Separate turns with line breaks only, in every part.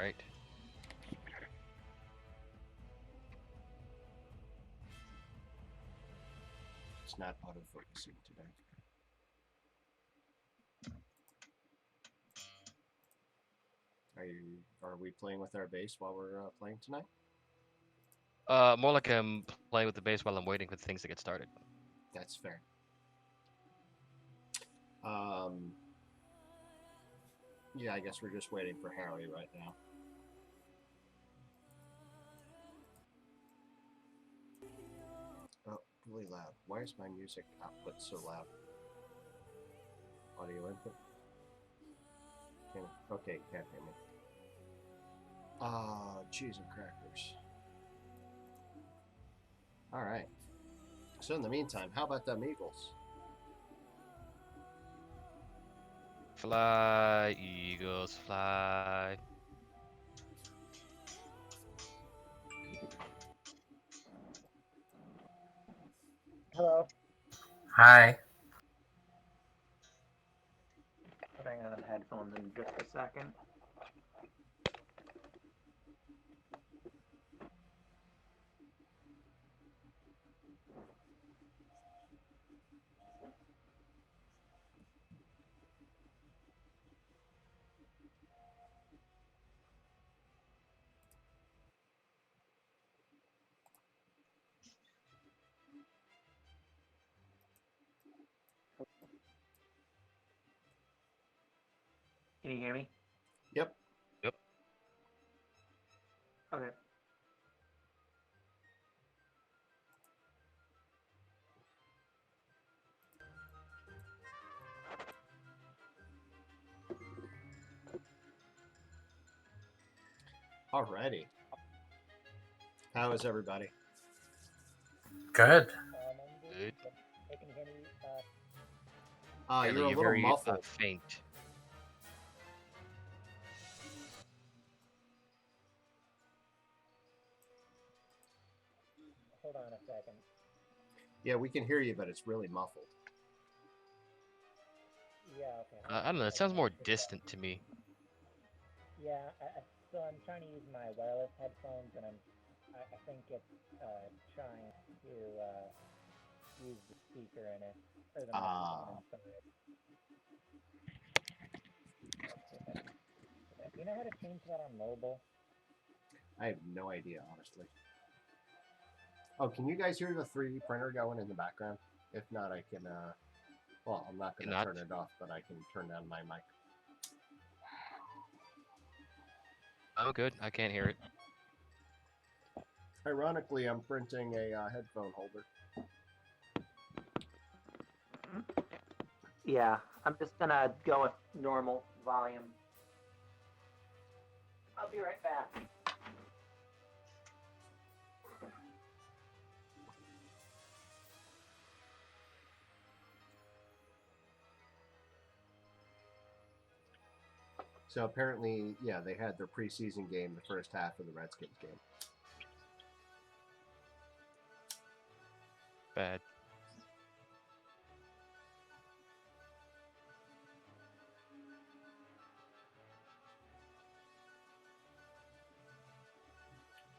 right.
It's not autofocusing today. Are we playing with our base while we're playing tonight?
More like I'm playing with the base while I'm waiting for things to get started.
That's fair. Um, yeah, I guess we're just waiting for Harry right now. Oh, really loud. Why is my music output so loud? Audio input? Okay, can't hear me. Cheese and crackers. All right. So in the meantime, how about them Eagles?
Fly, Eagles, fly.
Hello.
Hi.
Putting on headphones in just a second. Can you hear me?
Yep.
Yep.
Okay.
Alrighty. How is everybody?
Good.
Good.
Can you hear me?
Kelly,
You're a
you're
little
very
muffled.
faint.
Hold on a second.
Yeah, we can hear you, but it's really muffled.
Yeah, okay.
I don't know. It sounds more distant to me.
Yeah, so I'm trying to use my wireless headphones, and I think it's trying to use the speaker in it, or the microphone inside. Do you know how to change that on mobile?
I have no idea, honestly. Oh, can you guys hear the 3D printer going in the background? If not, I can, well, I'm not going to
Not.
turn it off, but I can turn down my mic.
Oh, good. I can't hear it.
Ironically, I'm printing a headphone holder.
Yeah, I'm just gonna go with normal volume. I'll be right back.
So apparently, yeah, they had their preseason game the first half of the Redskins game.
Bad.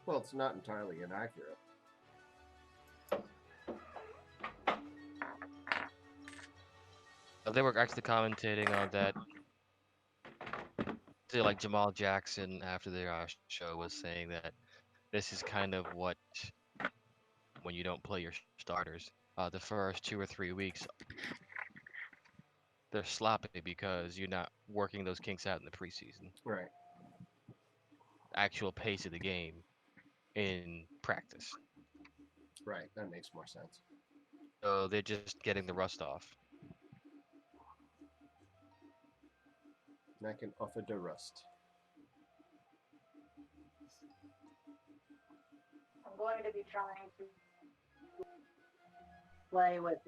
Well, it's not entirely inaccurate.
They were actually commentating on that. Say, like Jamal Jackson after their show was saying that this is kind of what when you don't play your starters. The first 2 or 3 weeks, they're sloppy because you're not working those kinks out in the preseason.
Right.
Actual pace of the game in practice.
Right. That makes more sense.
So they're just getting the rust off.
And I can offer the rust.
I'm going to be trying to play with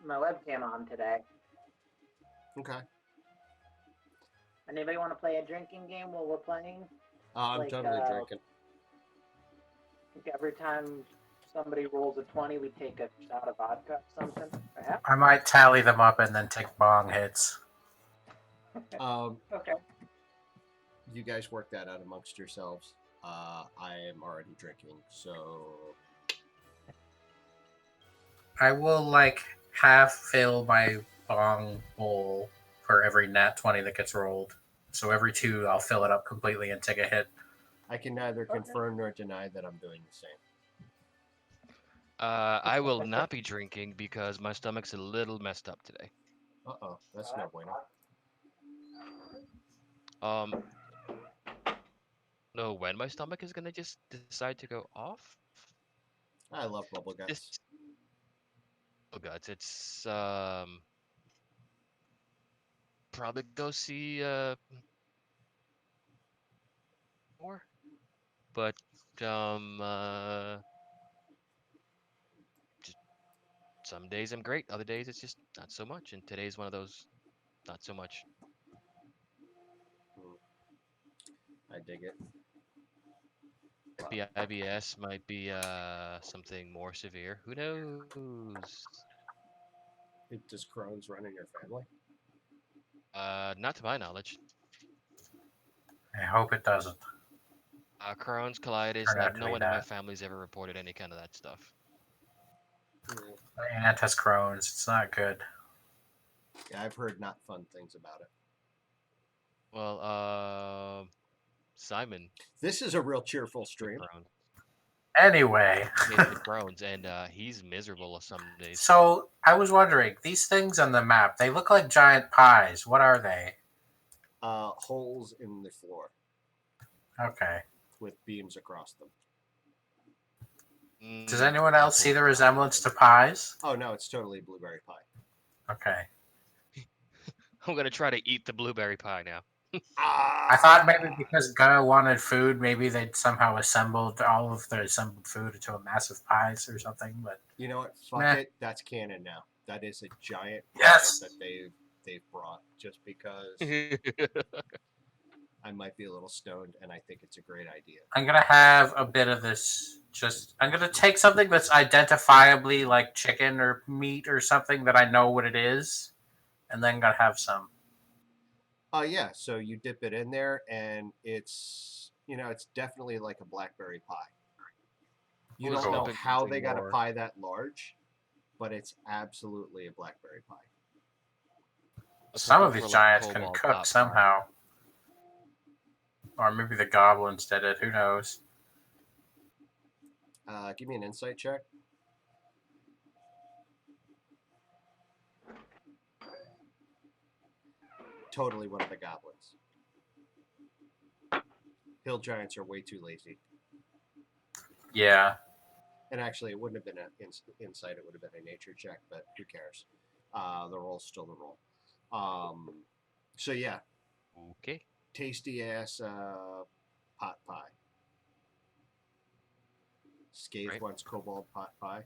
my webcam on today.
Okay.
Anybody want to play a drinking game while we're playing?
I'm
Like,
totally drinking.
Like every time somebody rolls a 20, we take a shot of vodka or something. Perhaps?
I might tally them up and then take bong hits.
Um,
Okay.
you guys work that out amongst yourselves. I am already drinking, so
I will like half fill my bong bowl for every nat 20 that gets rolled. So every two, I'll fill it up completely and take a hit.
I can neither
Okay.
confirm nor deny that I'm doing the same.
I will not be drinking because my stomach's a little messed up today.
Uh-oh, that's no bueno.
Um, know when my stomach is gonna just decide to go off.
I love bubble
This
guts.
oh guts. It's probably go see more, but um uh just some days I'm great, other days it's just not so much, and today's one of those not so much.
Mm, I dig it.
Might be IBS, might be something more severe. Who knows?
Does Crohn's run in your family?
Not to my knowledge.
I hope it doesn't
Crohn's, colitis.
turn
Not
out to
no
be
one in my
that.
family's ever reported any kind of that stuff.
Mm,
My aunt has Crohn's. It's not good.
yeah, I've heard not fun things about it.
Well, Simon
This is a real cheerful
the
stream.
Crohn's.
Anyway,
He has the Crohn's, and he's miserable some days.
so I was wondering, these things on the map, they look like giant pies. What are they?
Holes in the floor
Okay.
with beams across them.
Does anyone else see
Apple
the
pie.
resemblance to pies?
Oh no, it's totally blueberry pie.
Okay.
I'm gonna try to eat the blueberry pie now.
Ah!
I thought maybe because Gunna wanted food, maybe they'd somehow assembled all of the assembled food into a massive pies or something. But
You know what? Fuck
Meh.
it. That's canon now. That is a giant pie
Yes!
that they've brought just because I might be a little stoned and I think it's a great idea.
I'm gonna have a bit of this. Just I'm gonna take something that's identifiably like chicken or meat or something that I know what it is, and then gonna have some.
Oh yeah, so you dip it in there and it's definitely like a blackberry pie. You
I was
don't know
Cool.
hoping
how
something
they got a
more.
pie that large, but it's absolutely a blackberry pie.
I was
Some
hoping
of
for
these
like
giants can
cobalt
cook
pot pie.
somehow, or maybe the goblins did it. Who knows?
Give me an insight check. Totally one of the goblins. Hill giants are way too lazy.
Yeah.
And actually, it wouldn't have been an insight. It would have been a nature check, but who cares? The roll's still the roll. So yeah,
Okay.
tasty ass pot pie. Scathe
Right.
wants cobalt pot pie.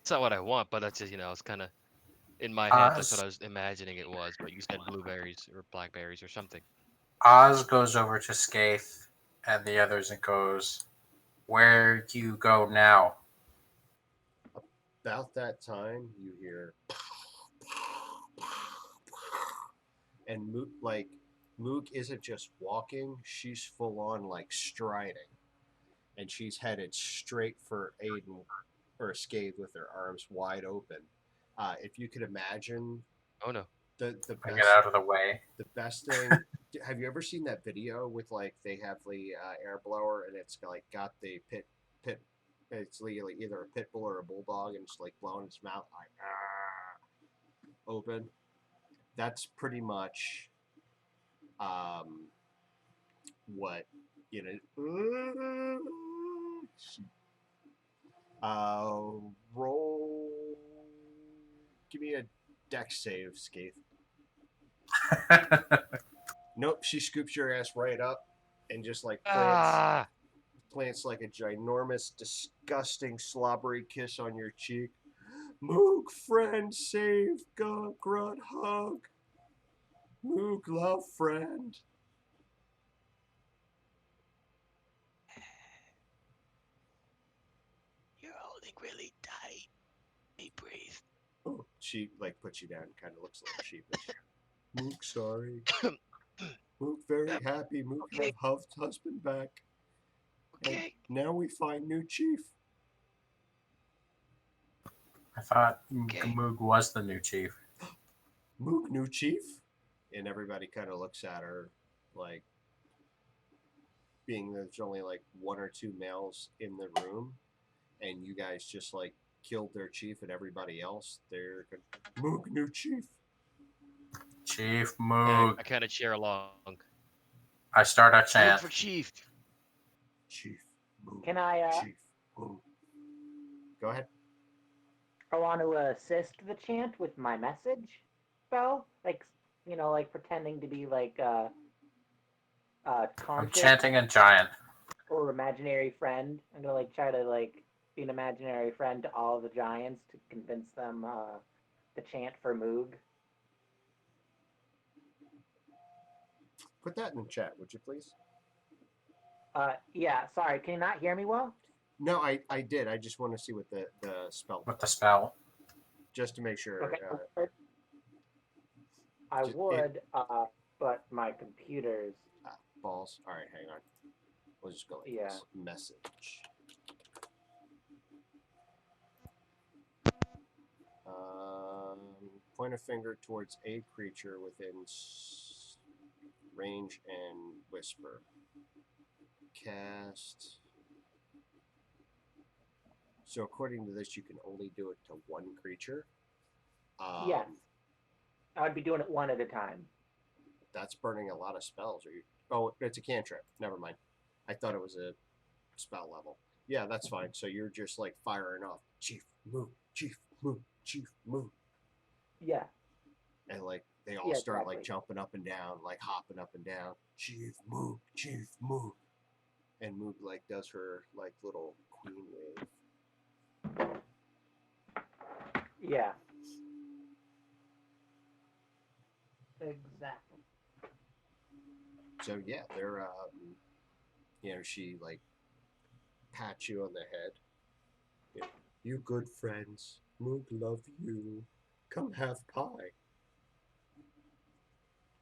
It's not what I want, but that's just it's kind of in my head. That's what
Oz
I was imagining it was. But you said blueberries or blackberries or something.
Oz goes over to Skaith and the others and goes, "Where do you go now?"
About that time, you hear, and Mook isn't just walking; she's full on like striding, and she's headed straight for Aiden or Scathe with her arms wide open. If you could imagine
Oh no.
the
I get
best
out of the way.
the best thing. Have you ever seen that video with like they have the air blower and it's like got the pit? It's legally either a pit bull or a bulldog, and it's like blowing its mouth like open. That's pretty much um, what you know. Roll. Give me a dex save, Skaith. Nope, she scoops your ass right up and just like
Ah!
plants like a ginormous, disgusting, slobbery kiss on your cheek. Mook, friend, save, grunt, hug. Mook, love, friend.
You're holding really tight. Hey, breathe.
Oh, she like puts you down, kind of looks a little sheepish. Mook, sorry. Mook very happy. Mook
Okay.
have Huff's husband back. And
Okay.
now we find new chief.
I thought
Okay.
Moog was the new chief.
Mook, new chief? And everybody kind of looks at her like, being there's only like one or two males in the room, and you guys just like killed their chief and everybody else. They're Mook, new chief.
Chief
And
Moog.
I kind of cheer along.
I start a
Moog
chant.
for chief.
Chief. Mook.
Can I?
Chief. Mook. Go ahead.
I want to assist the chant with my message spell, like like pretending to be like
I'm
conscious
chanting in giant.
or imaginary friend. I'm gonna like try to like be an imaginary friend to all the giants to convince them to chant for Moog.
Put that in the chat, would you please?
Yeah. Sorry, can you not hear me well?
No, I did. I just want to see what the spell
With the
was,
spell.
just to make sure.
Okay. I would, but my computer's.
Balls. All right, hang on. We'll just go like this. Message. Point a finger towards a creature within range and whisper. Cast. So according to this, you can only do it to one creature.
Yes. I would be doing it one at a time.
That's burning a lot of spells. Oh, it's a cantrip. Never mind. I thought it was a spell level. Yeah, that's fine. So you're just like firing off. Chief, move. Chief, move. Chief, move.
Yeah.
And like they all start like jumping up and down, like hopping up and down. Chief, move. Chief, move. And Moog like does her like little queen wave.
Yeah. Exactly.
So yeah, they're she like pats you on the head. You good friends. Moog love you. Come have pie.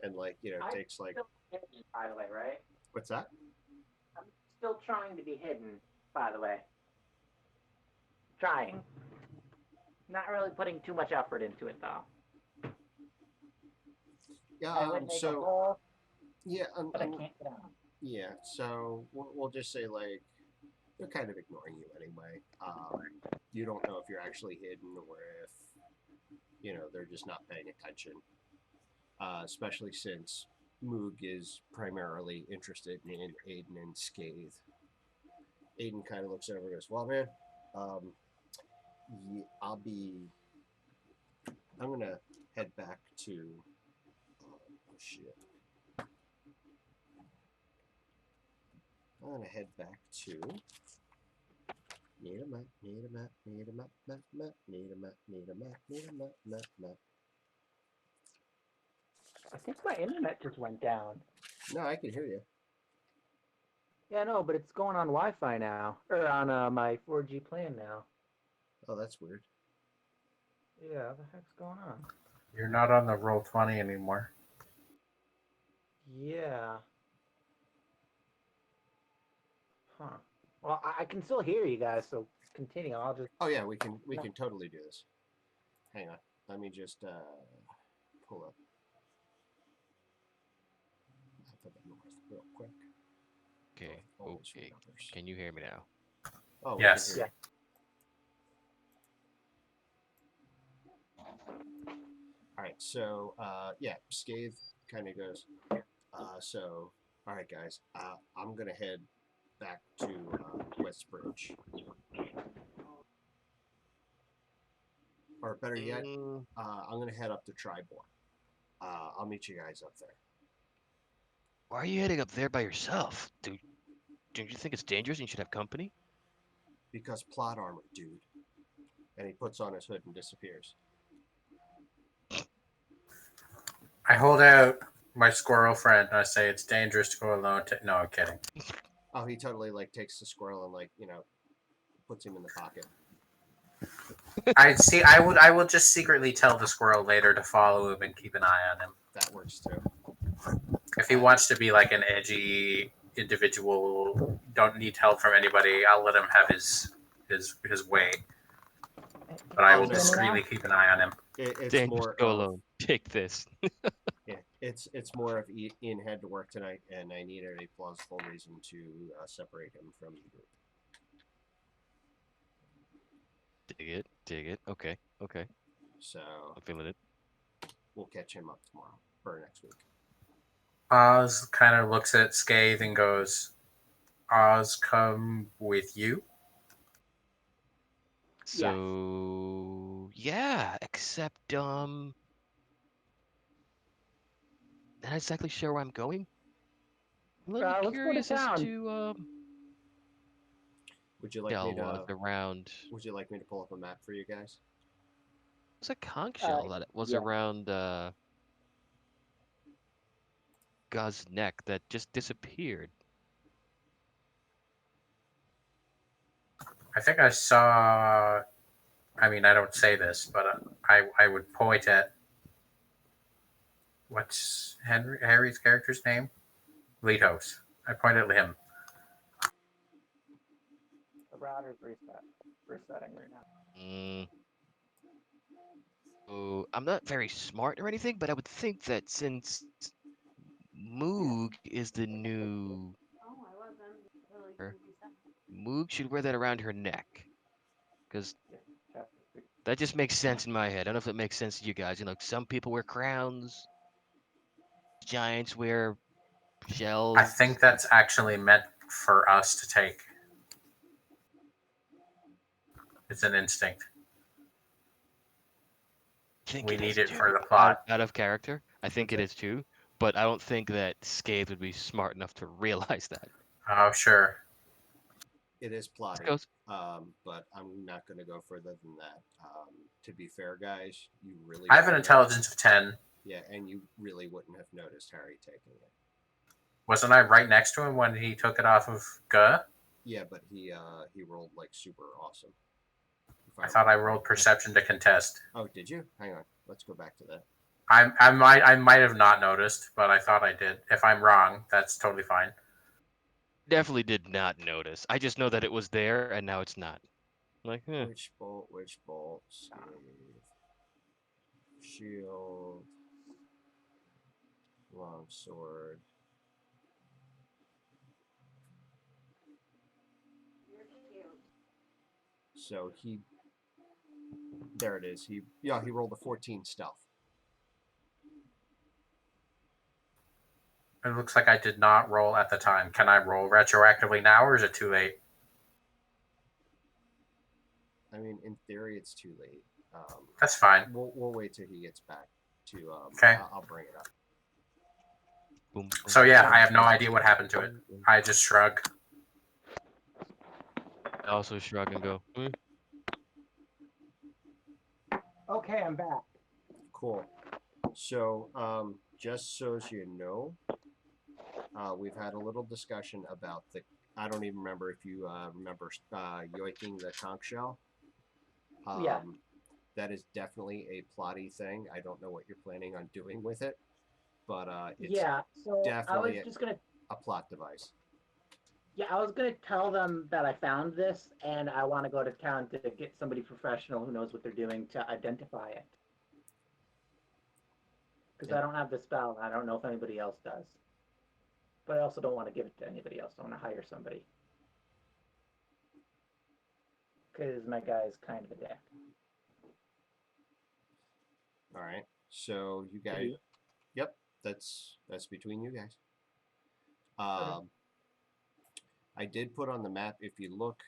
And like, takes like
Hidden, by the way, right?
what's that?
I'm still trying to be hidden, by the way. Trying. Not really putting too much effort into it though.
Yeah,
I would make a hole,
yeah,
but I can't get out.
yeah. So we'll just say like they're kind of ignoring you anyway. You don't know if you're actually hidden or if they're just not paying attention. Especially since Moog is primarily interested in Aiden and Scathe. Aiden kind of looks over and goes, "Well, man, yeah, I'm gonna head back to. Oh shit! I'm gonna head back to. Need a map. Need a map. Need a map. Map. Map. Need a map. Need a map. Need a map. Map. Map."
I think my internet just went down.
No, I can hear you.
Yeah, no, but it's going on Wi-Fi now, or on my 4G plan now.
Oh, that's weird.
Yeah, what the heck's going on?
You're not on the Roll20 anymore.
Yeah. Huh. Well, I can still hear you guys, so continue. I'll just.
Oh yeah, we can totally do this. Hang on. Let me just pull up map of the North real quick.
Okay.
Always
Okay.
remembers.
Can you hear me now?
Oh,
Yes.
Yeah.
All right. So yeah, Scathe kind of goes. So all right, guys. I'm gonna head back to Westbridge. Or better yet, I'm gonna head up to Tribor. I'll meet you guys up there.
Why are you heading up there by yourself? Dude, don't you think it's dangerous and you should have company?
Because plot armor, dude. And he puts on his hood and disappears.
I hold out my squirrel friend and I say it's dangerous to go alone. No, I'm kidding.
Oh, he totally like takes the squirrel and like puts him in the pocket.
I will just secretly tell the squirrel later to follow him and keep an eye on him.
That works too.
If he wants to be like an edgy individual, don't need help from anybody, I'll let him have his way. But I
Oh,
will
no.
discreetly keep an eye on him.
It's
Dang,
more
just go
of
alone. Take this.
yeah. It's more of Ian had to work tonight, and I needed a plausible reason to separate him from the group.
Dig it. Dig it. Okay. Okay.
So
I'm feeling it.
we'll catch him up tomorrow or next week.
Oz kind of looks at Scathe and goes, Oz come with you?
So yeah, except not exactly sure where I'm going. I'm a little
Let's go to
curious as
town.
to
Would you like me
shell was
to?
around.
Would you like me to pull up a map for you guys?
It was a conch shell that was
Yeah.
around Guz's neck that just disappeared.
I think I saw. I mean, I don't say this, but I would point at what's Harry's character's name? Litos. I point at him.
The router's resetting right now.
Mm. Oh, I'm not very smart or anything, but I would think that since Moog is the new, Moog should wear that around her neck, because that just makes sense in my head. I don't know if it makes sense to you guys. You know, some people wear crowns, giants wear shells.
I think that's actually meant for us to take. It's an instinct.
think
We
it
need
is
it
too.
for the plot.
Out of character, I think it is too. But I don't think that Scathe would be smart enough to realize that.
Oh, sure.
It is plotting,
Goes.
but I'm not going to go further than that. To be fair, guys, you really
I have an
wouldn't
intelligence of 10.
Yeah, and you really wouldn't have noticed Harry taking it.
Wasn't I right next to him when he took it off of Guh?
Yeah, but he rolled like super awesome.
I thought I rolled perception to contest.
Oh, did you? Hang on. Let's go back to that.
I might have not noticed, but I thought I did. If I'm wrong, that's totally fine.
Definitely did not notice. I just know that it was there and now it's not. Like,
Which bolt? Which bolt? Save. Shield. Long sword. So he. There it is. He rolled a 14 stealth.
It looks like I did not roll at the time. Can I roll retroactively now, or is it too late?
I mean, in theory, it's too late.
That's fine.
We'll wait till he gets back to.
Okay.
I'll bring it up.
boom,
So yeah, I have no idea what happened to it. I just shrug.
I also shrug and go,
Okay, I'm back.
Cool. So, just so as you know, we've had a little discussion about the. I don't even remember if you remember yoiking the conch shell.
Yeah.
That is definitely a plotty thing. I don't know what you're planning on doing with it, but it's
so
definitely
I was just gonna.
a plot device.
Yeah, I was gonna tell them that I found this, and I want to go to town to get somebody professional who knows what they're doing to identify it. Because I don't have the spell, and I don't know if anybody else does. But I also don't want to give it to anybody else. I want to hire somebody. Because my guy's kind of a dick.
All right. So you guys. Yep. That's between you guys. I did put on the map. If you look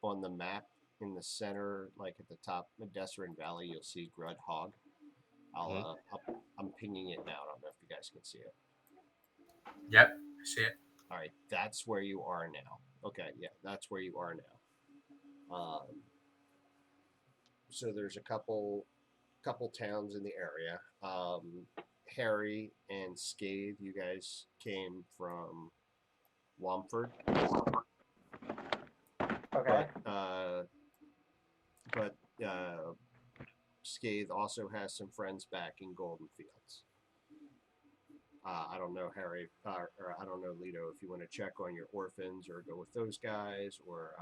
on the map in the center, like at the top of Desserin Valley, you'll see Grud Hog. I'm pinging it now. I don't know if you guys can see it.
Yep, I see it.
All right, that's where you are now. Okay, yeah, that's where you are now. So there's a couple towns in the area. Harry and Scathe, you guys came from Womford.
Okay.
But Scathe also has some friends back in Golden Fields. I don't know, Harry, or I don't know, Lito, if you want to check on your orphans or go with those guys, or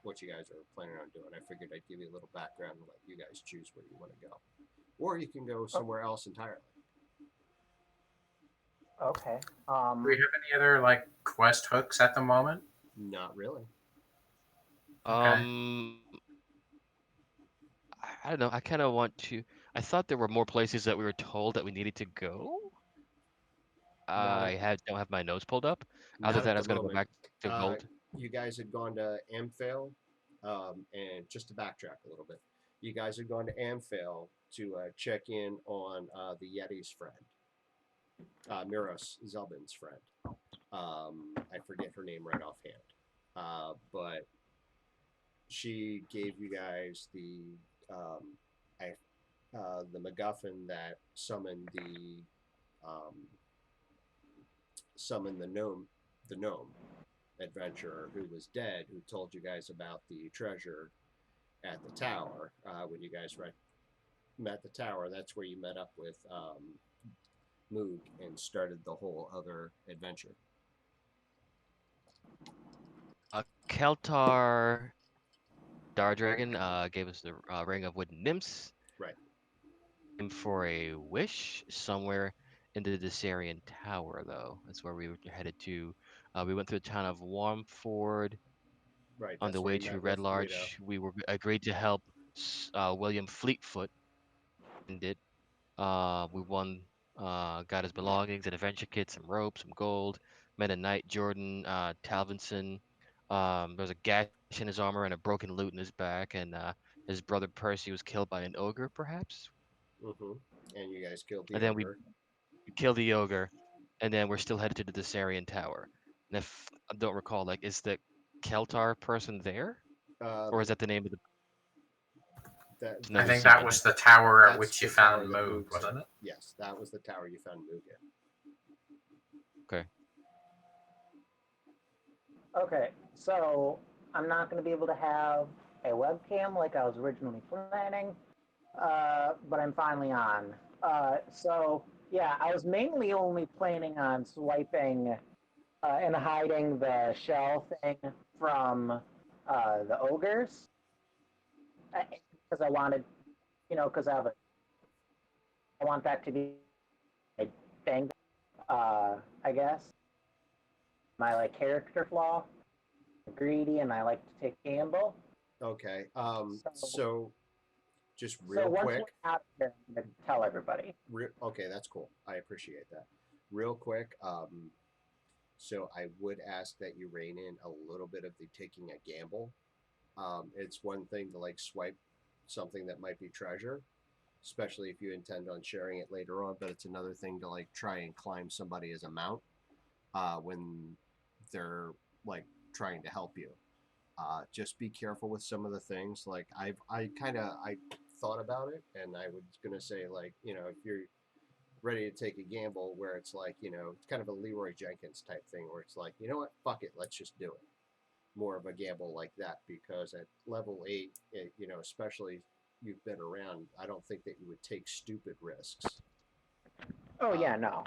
what you guys are planning on doing. I figured I'd give you a little background and let you guys choose where you want to go. Or you can go
Oh,
somewhere else entirely.
okay.
Do we have any other like quest hooks at the moment?
Not really.
Okay.
I don't know. I kind of want to. I thought there were more places that we were told that we needed to go.
Not at
Don't have my notes pulled up. Other
not
than
at
I
the
was gonna go
moment.
back to
Uh,
Gold.
you guys had gone to Amphale, and just to backtrack a little bit, you guys had gone to Amphale to check in on the Yeti's friend, Miros Zelbin's friend. I forget her name right offhand, but she gave you guys um, I, the MacGuffin that um, summoned the gnome adventurer who was dead, who told you guys about the treasure at the tower. When you guys met the tower, that's where you met up with Moog and started the whole other adventure.
Keltar Star Dragon gave us the Ring of Wooden Nymphs.
Right.
And for a wish somewhere in the Desarian Tower, though. That's where we were headed to. We went through the town of Warmford
Right.
on the
That's where
way
you
to
met
Red
with Leto.
Larch. We were agreed to help William Fleetfoot and did. We won, got his belongings, an adventure kit, some rope, some gold. Met a knight, Jordan Talvinson. There was a gash in his armor and a broken lute in his back, and his brother Percy was killed by an ogre, perhaps.
Mm-hmm. And you guys killed the
And then we
ogre.
killed the ogre, and then we're still headed to the Desarian Tower. And if I don't recall, like, is the Keltar person there, or is
The
that the name of the
that
person that
I
we
think that
summoned?
was the tower at
that's
which you
the tower
found
that
Moog,
Moog's in.
wasn't it?
Yes, that was the tower you found Moog in.
Okay.
Okay, so I'm not going to be able to have a webcam like I was originally planning, but I'm finally on. So, yeah, I was mainly only planning on swiping and hiding the shell thing from the ogres because I wanted, because I want that to be a thing, I guess. My like character flaw, greedy, and I like to take gamble.
Okay.
So,
So just
so
real
once
quick.
we're out of here, I'm gonna tell everybody.
Okay, that's cool. I appreciate that. Real quick. So I would ask that you rein in a little bit of the taking a gamble. It's one thing to like swipe something that might be treasure, especially if you intend on sharing it later on. But it's another thing to like try and climb somebody as a mount when they're like trying to help you. Just be careful with some of the things. Like I thought about it, and I was gonna say like if you're ready to take a gamble where it's like it's kind of a Leroy Jenkins type thing where it's like what, fuck it, let's just do it. More of a gamble like that because at level 8, especially you've been around, I don't think that you would take stupid risks.
Oh
Um,
yeah, no.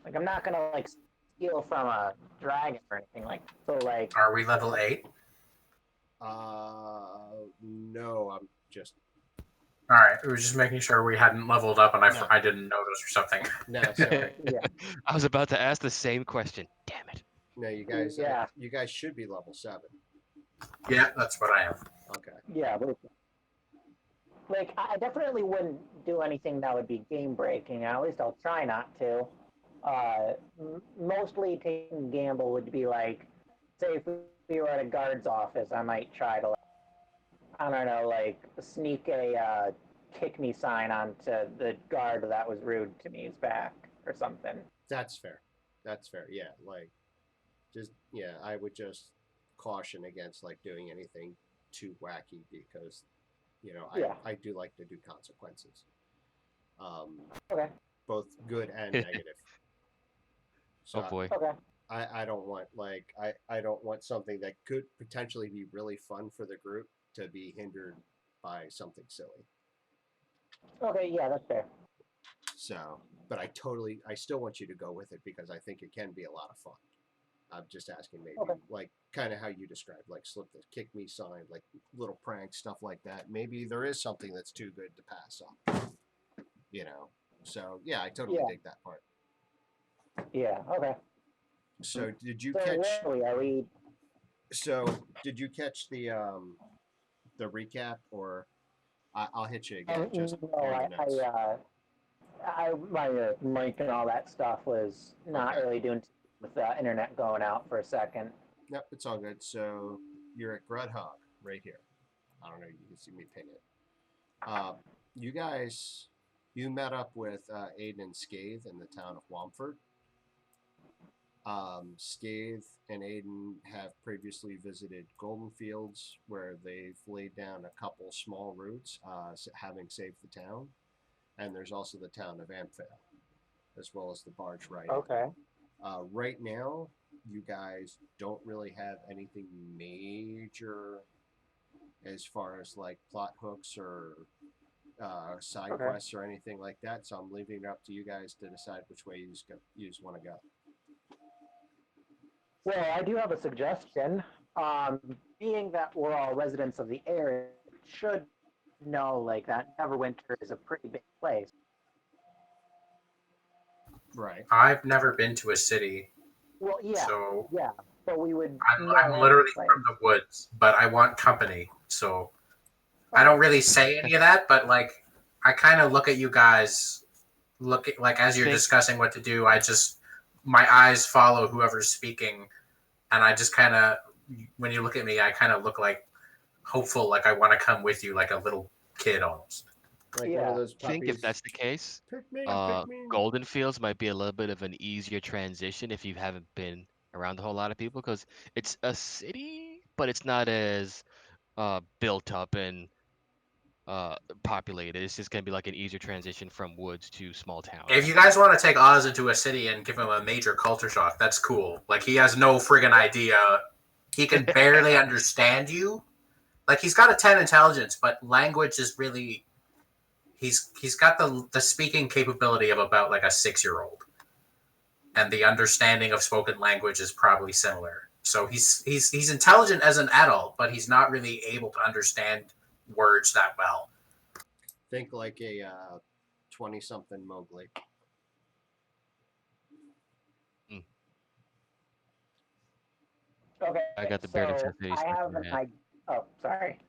Like I'm not gonna like steal from a dragon or anything like that. So like
Are we level 8?
no, I'm just
All right. We were just making sure we hadn't leveled up and
no,
I didn't notice or something.
no, sorry,
yeah,
I was about to ask the same question. Damn it.
no,
yeah,
you guys should be level 7.
Yeah, that's what I am.
Okay,
yeah. Like I definitely wouldn't do anything that would be game breaking. At least I'll try not to. Mostly taking a gamble would be like, say if we were at a guard's office, I might try to, I don't know, like sneak a kick me sign onto the guard that was rude to me's back or something.
that's fair. That's fair. Yeah, like just yeah, I would just caution against like doing anything too wacky because
Yeah.
I do like to do consequences, um,
Okay.
both good and negative.
Oh
So
boy.
Okay.
I don't want like I don't want something that could potentially be really fun for the group to be hindered by something silly.
Okay. Yeah, that's fair.
So but I still want you to go with it because I think it can be a lot of fun. I'm just asking maybe
Okay.
like kind of how you described, like slip the kick me sign, like little pranks, stuff like that. Maybe there is something that's too good to pass up, you know? So yeah, I totally
Yeah.
dig that part.
Yeah. Okay.
So did you
So where
catch,
are we? Are we?
the recap or I'll hit you again, just
No.
on the notes.
My mic and all that stuff was not
Okay.
really doing with the internet going out for a second.
Yep, it's all good. So you're at Grudhog right here. I don't know. You can see me ping it. Uh, you guys, you met up with Aiden and Scathe in the town of Wamford. Scathe and Aiden have previously visited Golden Fields, where they've laid down a couple small routes, having saved the town. And there's also the town of Amphale, as well as the barge ride.
Okay.
Right now, you guys don't really have anything major as far as like plot hooks or side
Okay.
quests or anything like that. So I'm leaving it up to you guys to decide which way you just want to go.
Well, I do have a suggestion. Being that we're all residents of the area, should know like that Neverwinter is a pretty big place.
Right.
I've never been to a city,
Well, yeah,
so
yeah, but we would
I'm
know
literally
anyway.
from the woods, but I want company. So I
Oh,
don't really say any of that, but like I kind of look at you guys, look at like as you're
Think
discussing what to do. I just my eyes follow whoever's speaking, and I just kind of when you look at me, I kind of look like hopeful, like I want to come with you, like a little kid almost.
Like one of
yeah.
those
think if
puppies.
that's the case,
Pick me, pick me.
Golden Fields might be a little bit of an easier transition if you haven't been around a whole lot of people because it's a city, but it's not as built up and populated. It's just gonna be like an easier transition from woods to small town.
If you guys want to take Oz into a city and give him a major culture shock, that's cool. Like he has no friggin' idea. He can barely understand you. Like he's got a 10 intelligence, but language is really he's got the speaking capability of about like a 6-year-old. And the understanding of spoken language is probably similar. So he's intelligent as an adult, but he's not really able to understand words that well.
Think like a 20-something Mowgli.
Mm,
Okay.
I got the bear
So
necessity
I
stuck
have
in my
an
head.
idea. Oh, sorry.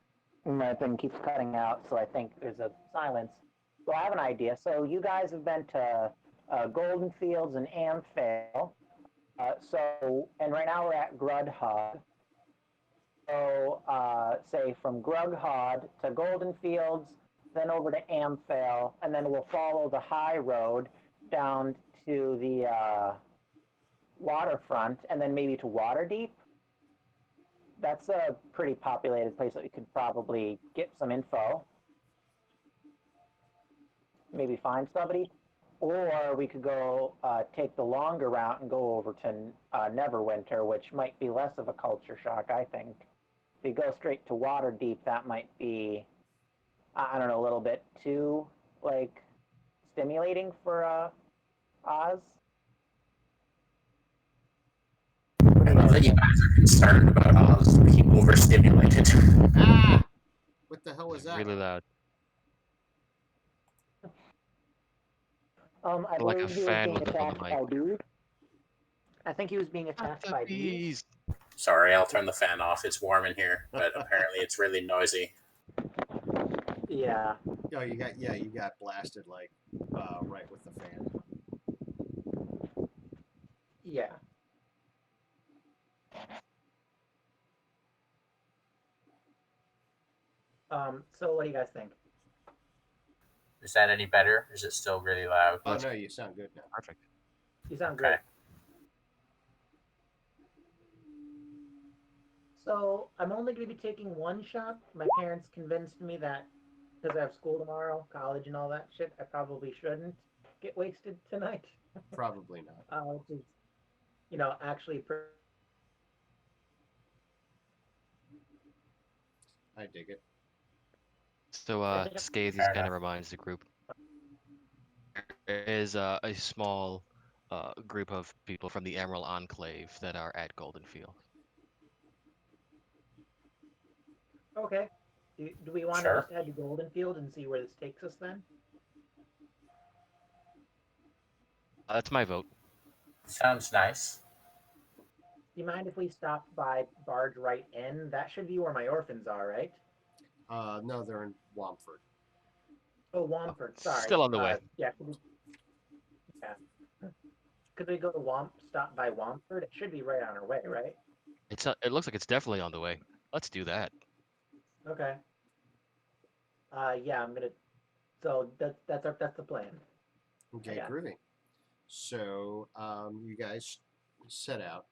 My thing keeps cutting out, so I think there's a silence. So I have an idea. So you guys have been to Golden Fields and Amphale. And right now we're at Grudhog. So, say from Grudhog to Golden Fields, then over to Amphale, and then we'll follow the high road down to the waterfront, and then maybe to Waterdeep. That's a pretty populated place that we could probably get some info. Maybe find somebody. Or we could go take the longer route and go over to Neverwinter, which might be less of a culture shock, I think. If you go straight to Waterdeep, that might be, I don't know, a little bit too, like, stimulating for Oz.
I love that you guys are concerned about Oz being overstimulated.
Ah! What the hell was that?
Really loud.
I
Like a
believe he was
fan
being
with on the
attacked
mic.
by bees. I think he was being
Not
attacked
the
by bees.
bees.
Sorry, I'll turn the fan off. It's warm in here, but apparently it's really noisy.
Yeah.
Oh, you got blasted like right with the fan.
Yeah. So what do you guys think?
Is that any better? Is it still really loud?
Oh no, you sound good now.
Perfect.
You sound
Okay.
great. So I'm only going to be taking one shot. My parents convinced me that because I have school tomorrow, college and all that shit, I probably shouldn't get wasted tonight.
Probably not.
Which is, actually.
I dig it.
So
I think
Scathe
Fair
kind
enough.
of reminds the group is a small group of people from the Emerald Enclave that are at Golden Field.
Okay. Do we want to
Sure.
just head to Goldenfield and see where this takes us then?
That's my vote.
Sounds nice.
Do you mind if we stop by Barge Right Inn? That should be where my orphans are, right?
No, they're in Wamford.
Oh, Wamford. Sorry.
Still on the way.
Yeah. Yeah. Could we go to stop by Wamford? It should be right on our way, right?
It looks like it's definitely on the way. Let's do that.
Okay. Yeah, I'm gonna. So that's the plan.
Okay,
Yeah.
groovy. So you guys set out.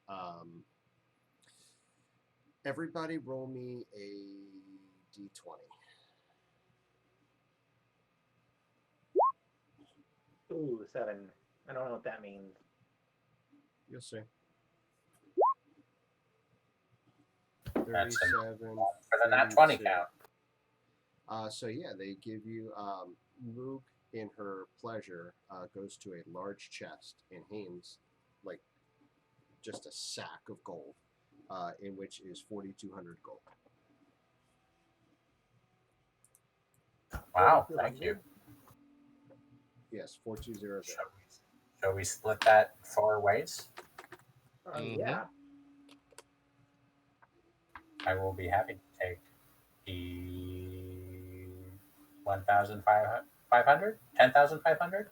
Everybody roll me a d20.
Ooh, 7. I don't know what that means.
You'll see.
That's
37.
for the nat 20
32.
count.
So yeah, they give you Moog in her pleasure goes to a large chest in Haynes, like just a sack of gold, in which is 4,200 gold.
Wow, thank you.
Yes, 4,200.
Shall we split that 4 ways?
Yeah.
I will be happy to take the 1,500? 10,500?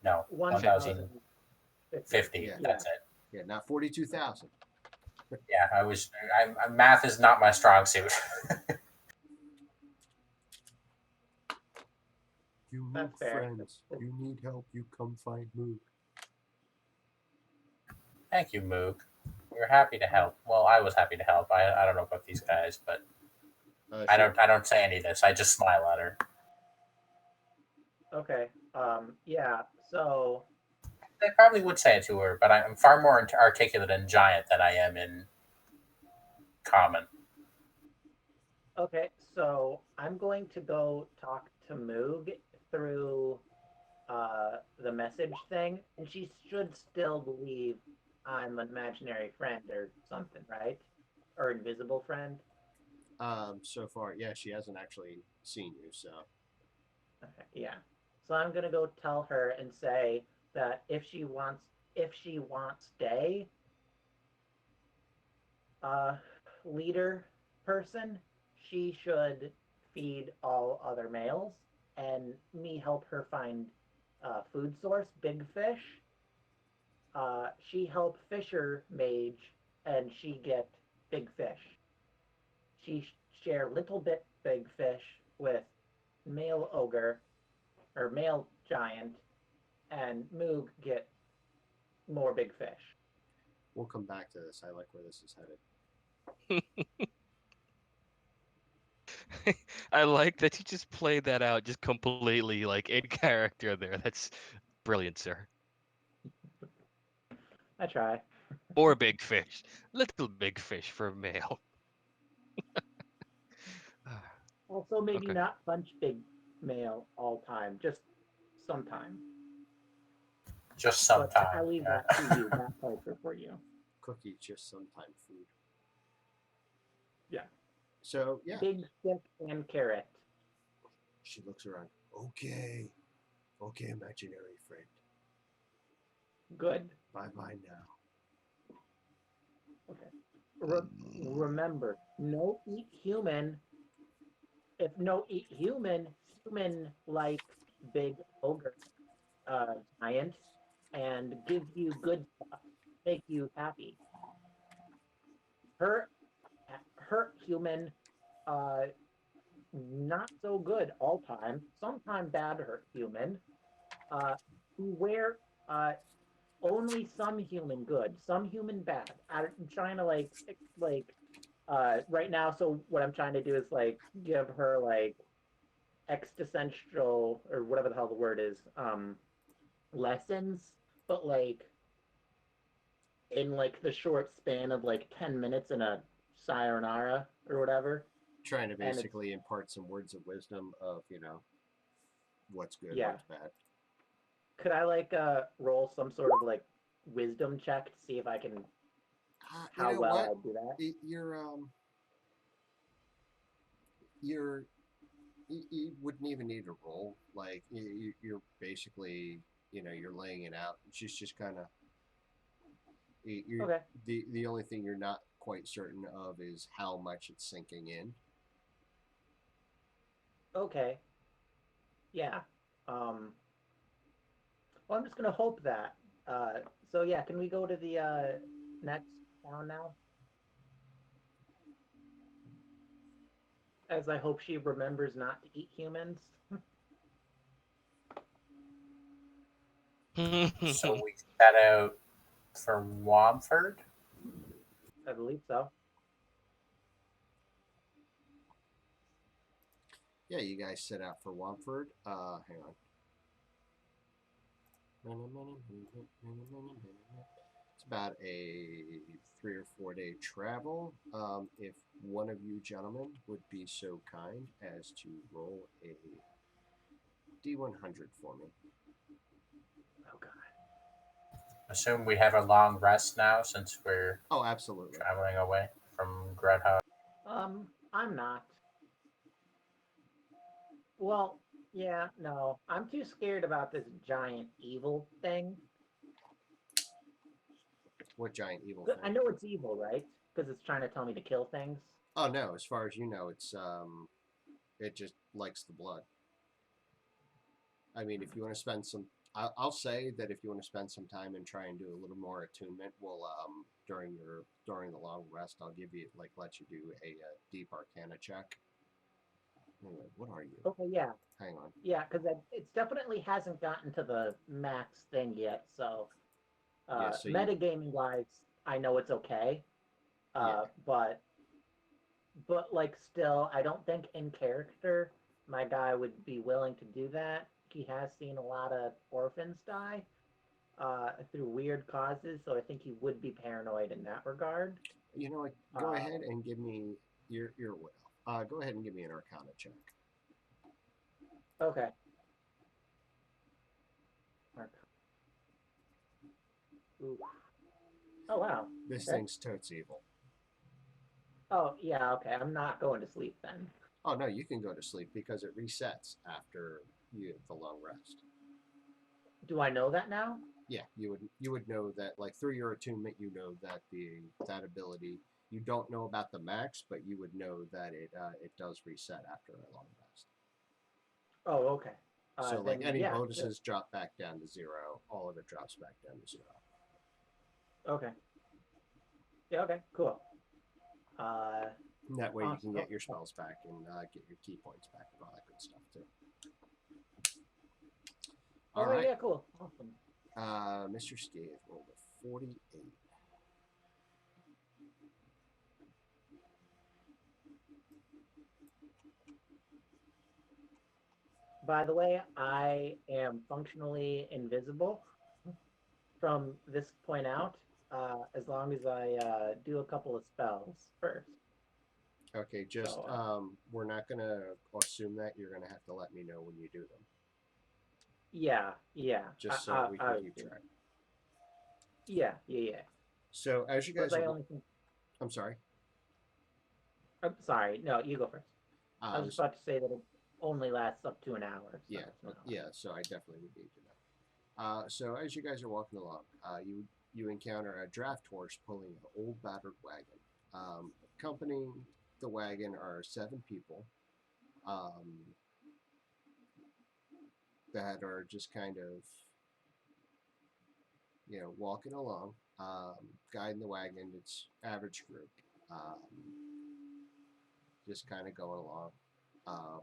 No, 1,050.
Yeah.
That's it.
Yeah, not 42,000.
Yeah, math is not my strong suit.
You need
That's fair.
friends. You need help. You come find Moog.
Thank you, Moog. We're happy to help. Well, I was happy to help. I don't know about these guys, but I don't say any of this. I just smile at her.
Okay. Yeah. So.
I probably would say it to her, but I'm far more articulate in giant than I am in common.
Okay. So I'm going to go talk to Moog through the message thing, and she should still believe I'm an imaginary friend or something, right? Or invisible friend.
So far, yeah, she hasn't actually seen you, so.
Okay, yeah. So I'm gonna go tell her and say that if she wants stay, uh, leader person, she should feed all other males, and me help her find food source, big fish. She help fisher mage, and she get big fish. She share little bit big fish with male ogre or male giant, and Moog get more big fish.
We'll come back to this. I like where this is headed.
I like that you just played that out just completely like in character there. That's brilliant, sir.
I try.
Or big fish. Little big fish for male.
Also, maybe
Okay.
not punch big male all time, just sometime.
Just sometime.
But I leave that to you, that culture for you.
Cookie, just sometime food.
Yeah.
So, yeah.
Big stick and carrot.
She looks around. Okay. Okay, imaginary friend.
Good.
Bye-bye now.
Okay. Remember, no eat human. If no eat human, human like big ogre giant and give you good stuff, make you happy. Hurt human, uh, not so good all time. Sometimes bad hurt human. Where only some human good, some human bad. I'm trying to right now. So what I'm trying to do is like give her like existential or whatever the hell the word is, lessons, but like in like the short span of like 10 minutes in a sayonara or whatever.
Trying to basically impart some words of wisdom of, what's good,
Yeah.
what's bad.
Could I like roll some sort of like wisdom check to see if I can
You
how
know
well
what?
I do that?
You're you wouldn't even need to roll. Like you're basically, you're laying it out. She's just kind of you're
Okay.
the only thing you're not quite certain of is how much it's sinking in.
Okay. Yeah. Um. Well, I'm just gonna hope that. So yeah, can we go to the next town now? As I hope she remembers not to eat humans.
So we set out for Wamford.
I believe so.
Yeah, you guys set out for Wamford. Hang on. It's about a 3 or 4 day travel. If one of you gentlemen would be so kind as to roll a D100 for me.
Oh god.
Assume we have a long rest now since we're
Oh, absolutely.
traveling away from Greta.
I'm not. Well, yeah, no. I'm too scared about this giant evil thing.
What giant evil
I
thing?
know it's evil, right? Because it's trying to tell me to kill things.
Oh no, as far as you know, it just likes the blood. I mean, if you want to spend some, I'll say that if you want to spend some time and try and do a little more attunement, we'll during the long rest, I'll give you let you do a deep arcana check. Anyway, what are you?
Okay, yeah.
Hang on.
Yeah, because it's definitely hasn't gotten to the max thing yet. So,
Yeah, so you
metagaming wise, I know it's okay.
yeah.
But like still, I don't think in character my guy would be willing to do that. He has seen a lot of orphans die through weird causes, so I think he would be paranoid in that regard.
You know what? Go
Uh,
ahead and give me your will. Go ahead and give me an arcana check.
okay. Ooh. Oh wow.
This
Okay.
thing's totes evil.
Oh yeah. Okay. I'm not going to sleep then.
Oh no, you can go to sleep because it resets after the long rest.
Do I know that now?
Yeah, you would know that through your attunement, you know that that ability. You don't know about the max, but you would know that it does reset after a long rest.
Oh okay.
So
Then
any
yeah. Sure.
bonuses drop back down to zero. All of it drops back down to zero.
Okay. Yeah. Okay. Cool. Uh.
And that way you can
Awesome.
get your spells back and get your key points back and all that good stuff too. All
Okay.
right,
Yeah. Cool. Awesome.
Mr. Scathe rolled a 48.
By the way, I am functionally invisible from this point out, as long as I do a couple of spells first.
Okay, just
So
we're not gonna assume that. You're gonna have to let me know when you do them,
yeah, yeah,
just so we can keep track.
yeah, yeah, yeah.
So as you
Plus,
guys
I
are,
only think.
I'm sorry.
I'm sorry. No, you go first. I was
Was,
just about to say that it only lasts up to an hour. So
yeah, yeah. So I definitely would need to know. So as you guys are walking along, you encounter a draft horse pulling an old battered wagon. Accompanying the wagon are 7 people um, that are just kind of walking along, guiding the wagon. It's average group, just kind of going along. Uh,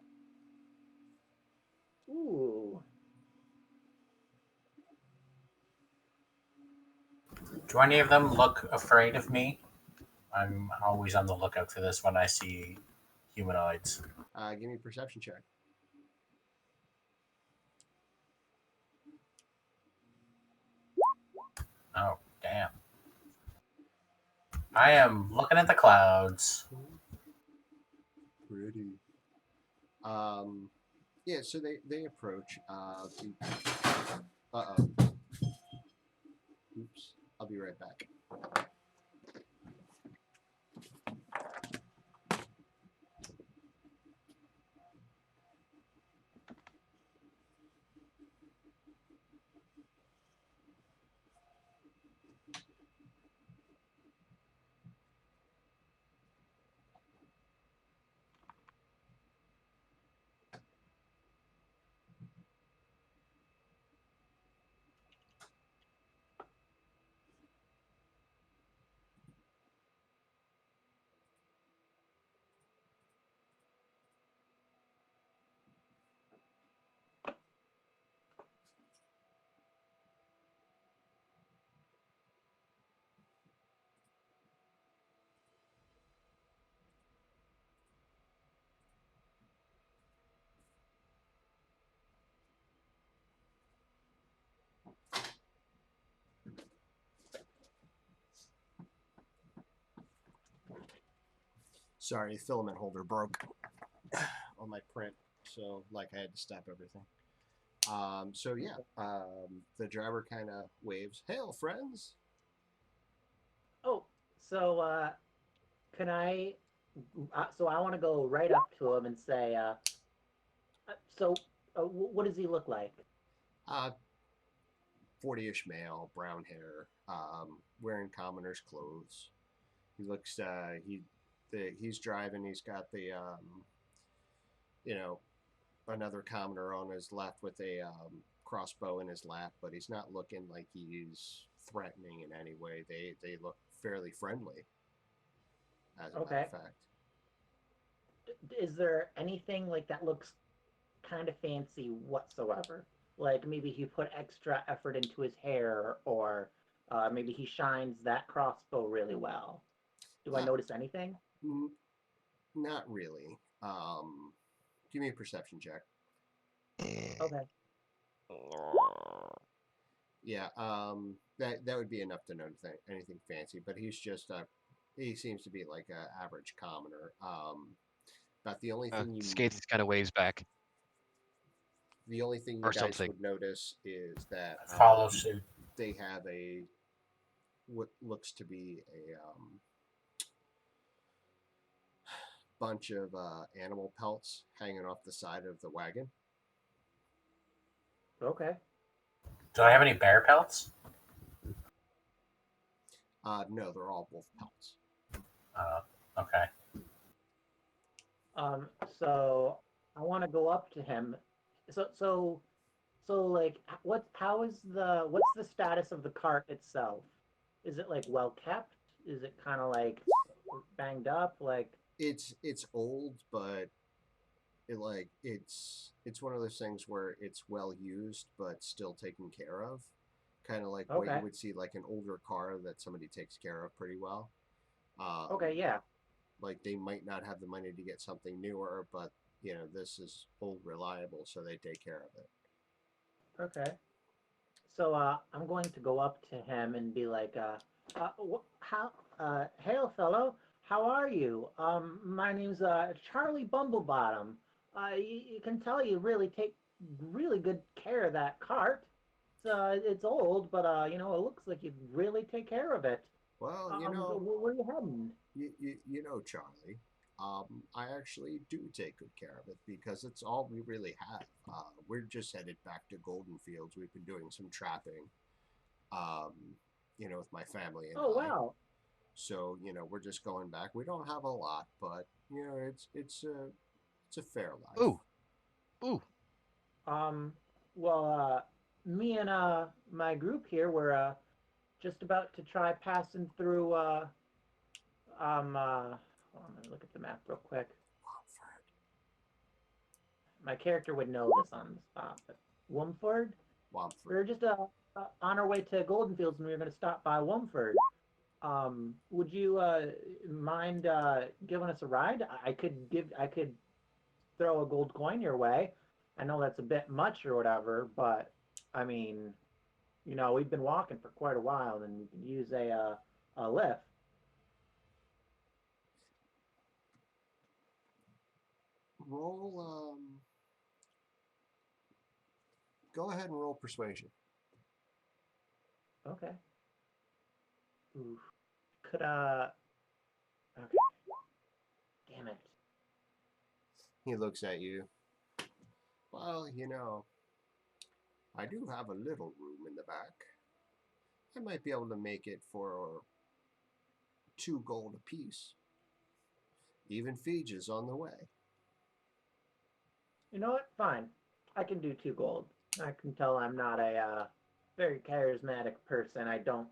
Ooh.
Do any of them look afraid of me? I'm always on the lookout for this when I see humanoids.
give me a perception check.
Oh, damn. I am looking at the clouds.
Pretty. Yeah, so they approach. Uh-oh. Oops. I'll be right back. Sorry, the filament holder broke on my print, so like I had to stop everything. So yeah, the driver kind of waves, "Hail, friends!"
Oh, so can I? So I want to go right up to him and say, so what does he look like?
Uh, 40-ish male, brown hair, wearing commoner's clothes. He looks he's driving. He's got the you know another commoner on his left with a crossbow in his lap, but he's not looking like he's threatening in any way. They look fairly friendly, as a matter
Okay.
of fact.
Is there anything like that looks kind of fancy whatsoever? Like maybe he put extra effort into his hair, or maybe he shines that crossbow really well. Do I
Uh,
notice anything?
n- Not really. Give me a perception check.
Okay.
Yeah, that would be enough to know anything fancy. But he's just he seems to be like an average commoner. But
Skates kind of waves back
the only thing you
or
guys
something.
would notice is that
Follow suit.
they have a what looks to be a bunch of animal pelts hanging off the side of the wagon.
Okay.
Do I have any bear pelts?
No, they're all wolf pelts.
Okay.
So I want to go up to him. So like what's the status of the cart itself? Is it like well kept? Is it kind of like banged up? Like
It's old, but it's one of those things where it's well used but still taken care of. Kind of like what you
okay,
would see like an older car that somebody takes care of pretty well.
okay, yeah,
Like they might not have the money to get something newer, but this is old reliable, so they take care of it.
okay. So I'm going to go up to him and be like, how, hail fellow, how are you? My name's Charlie Bumblebottom. You can tell you really take really good care of that cart. It's old, but it looks like you really take care of it.
Well,
Where are you heading?
Charlie, I actually do take good care of it because it's all we really have. We're just headed back to Golden Fields. We've been doing some trapping, um, with my family and
Oh
I.
wow.
So, we're just going back. We don't have a lot, but it's a fair life.
Ooh, ooh.
Um, well, me and my group here were just about to try passing through hold on, let me look at the map real quick. My character would know this on the spot, but Wumford? We were
Womford.
just on our way to Goldenfields and we were going to stop by Wumford. Would you mind giving us a ride? I could throw a gold coin your way. I know that's a bit much or whatever, but I mean, we've been walking for quite a while and we can use a lift.
Roll. Go ahead and roll persuasion.
Okay. Oof. Could Okay. Damn it.
He looks at you. Well, I do have a little room in the back. I might be able to make it for 2 gold apiece. Even Fiji on the way.
You know what? Fine. I can do 2 gold. I can tell I'm not a very charismatic person. I don't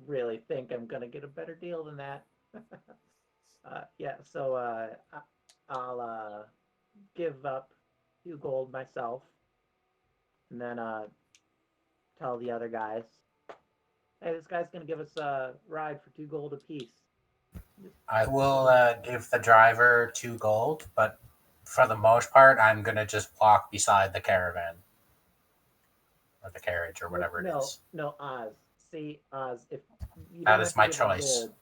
really think I'm gonna get a better deal than that. Yeah. So I'll give up 2 gold myself, and then tell the other guys, hey, this guy's gonna give us a ride for 2 gold apiece.
I will give the driver 2 gold, but for the most part, I'm gonna just walk beside the caravan or the carriage or whatever it
No,
is.
no, Oz. See, Oz, if you
That
don't
is
have to
my
give him
choice.
gold,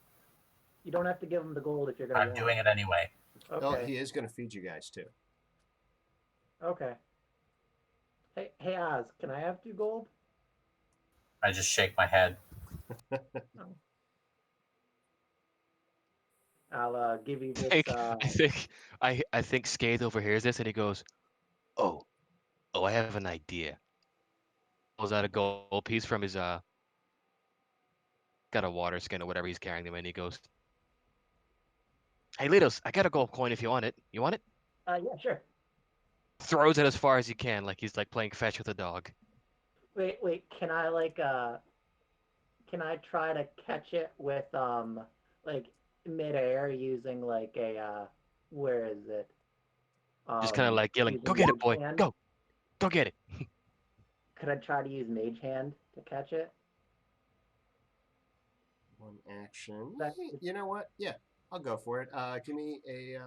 you don't have to give him the gold if you're gonna
I'm
walk.
doing it anyway.
Oh,
Okay.
he is going to feed you guys too.
Okay. Hey, Oz, can I have 2 gold?
I just shake my head.
Oh. I'll give you this.
I think Scathe overhears this and he goes, "Oh, oh, I have an idea." Pulls out a gold piece from his got a water skin or whatever he's carrying them, and he goes, "Hey, Litos, I got a gold coin if you want it. You want it?"
Yeah, sure.
Throws it as far as he can, like he's like playing fetch with a dog.
Wait. Can I try to catch it with like midair using like a where is it?
Just kind of like yelling, "Go
Using
get it,
mage
boy!
hand.
Go get it!"
Could I try to use mage hand to catch it?
One action.
That
You know what? Yeah, I'll go for it. Give me a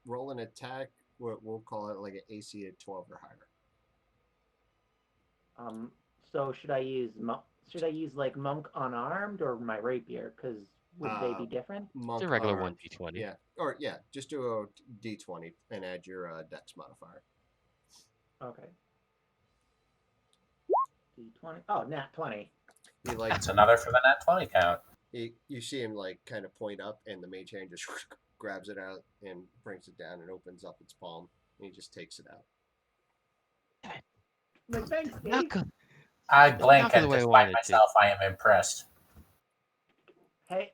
roll an attack. We'll call it like an AC at 12 or higher.
So should I use like monk unarmed or my rapier? Because would they be different?
It's a
Monk
regular
unarmed.
1d20.
Yeah, or yeah, just do a D20 and add your Dex modifier.
Okay. D20. Oh, nat 20.
He like
That's another for the nat 20 count.
you see him like kind of point up, and the mage hand just grabs it out and brings it down and opens up its palm, and he just takes it out.
Like, thanks,
Not
Steve.
go-
I
not
blink
go the
and
way I
despite
wanted it to.
myself, I am impressed.
Hey,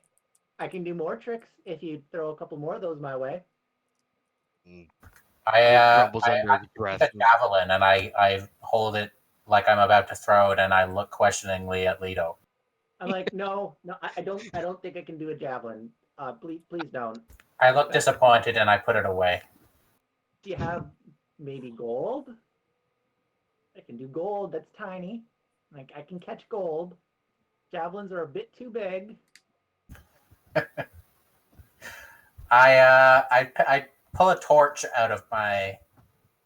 I can do more tricks if you throw a couple more of those my way.
Mm.
I,
He
uh,
grumbles
I,
under
I
his
take
breath.
a javelin and I hold it like I'm about to throw it, and I look questioningly at Leto.
I'm like, no, I don't think I can do a javelin. Please don't.
I look disappointed and I put it away.
Do you have maybe gold? I can do gold. That's tiny. Like I can catch gold. Javelins are a bit too big.
I pull a torch out of an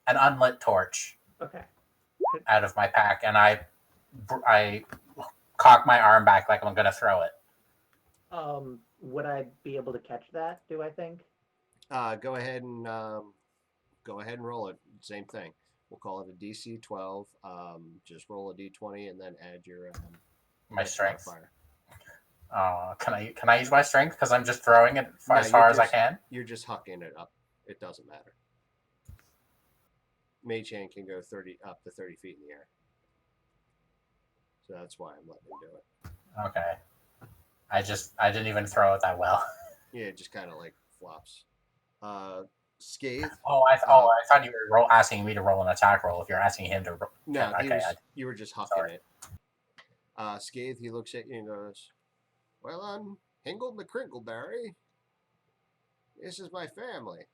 unlit torch
Okay.
out of my pack, and I cock my arm back like I'm gonna throw it.
Would I be able to catch that? Do I think?
Go ahead and roll it. Same thing. We'll call it a DC 12. Just roll a D20 and then add your
My
Dex
strength.
modifier.
Can I use my strength because I'm just throwing it
No,
as far as I
just-
can?
You're just hucking it up. It doesn't matter. Mage hand can go 30 up to 30 feet in the air. So that's why I'm letting him do it.
Okay. I didn't even throw it that well.
Yeah, it just kind of like flops. Scathe.
I thought you were asking me to roll an attack roll. If you're asking him to roll,
No,
okay.
you were just hucking
Sorry.
it. Scathe, he looks at you and goes, "Well, I'm Hingle McCrinkleberry. This is my family."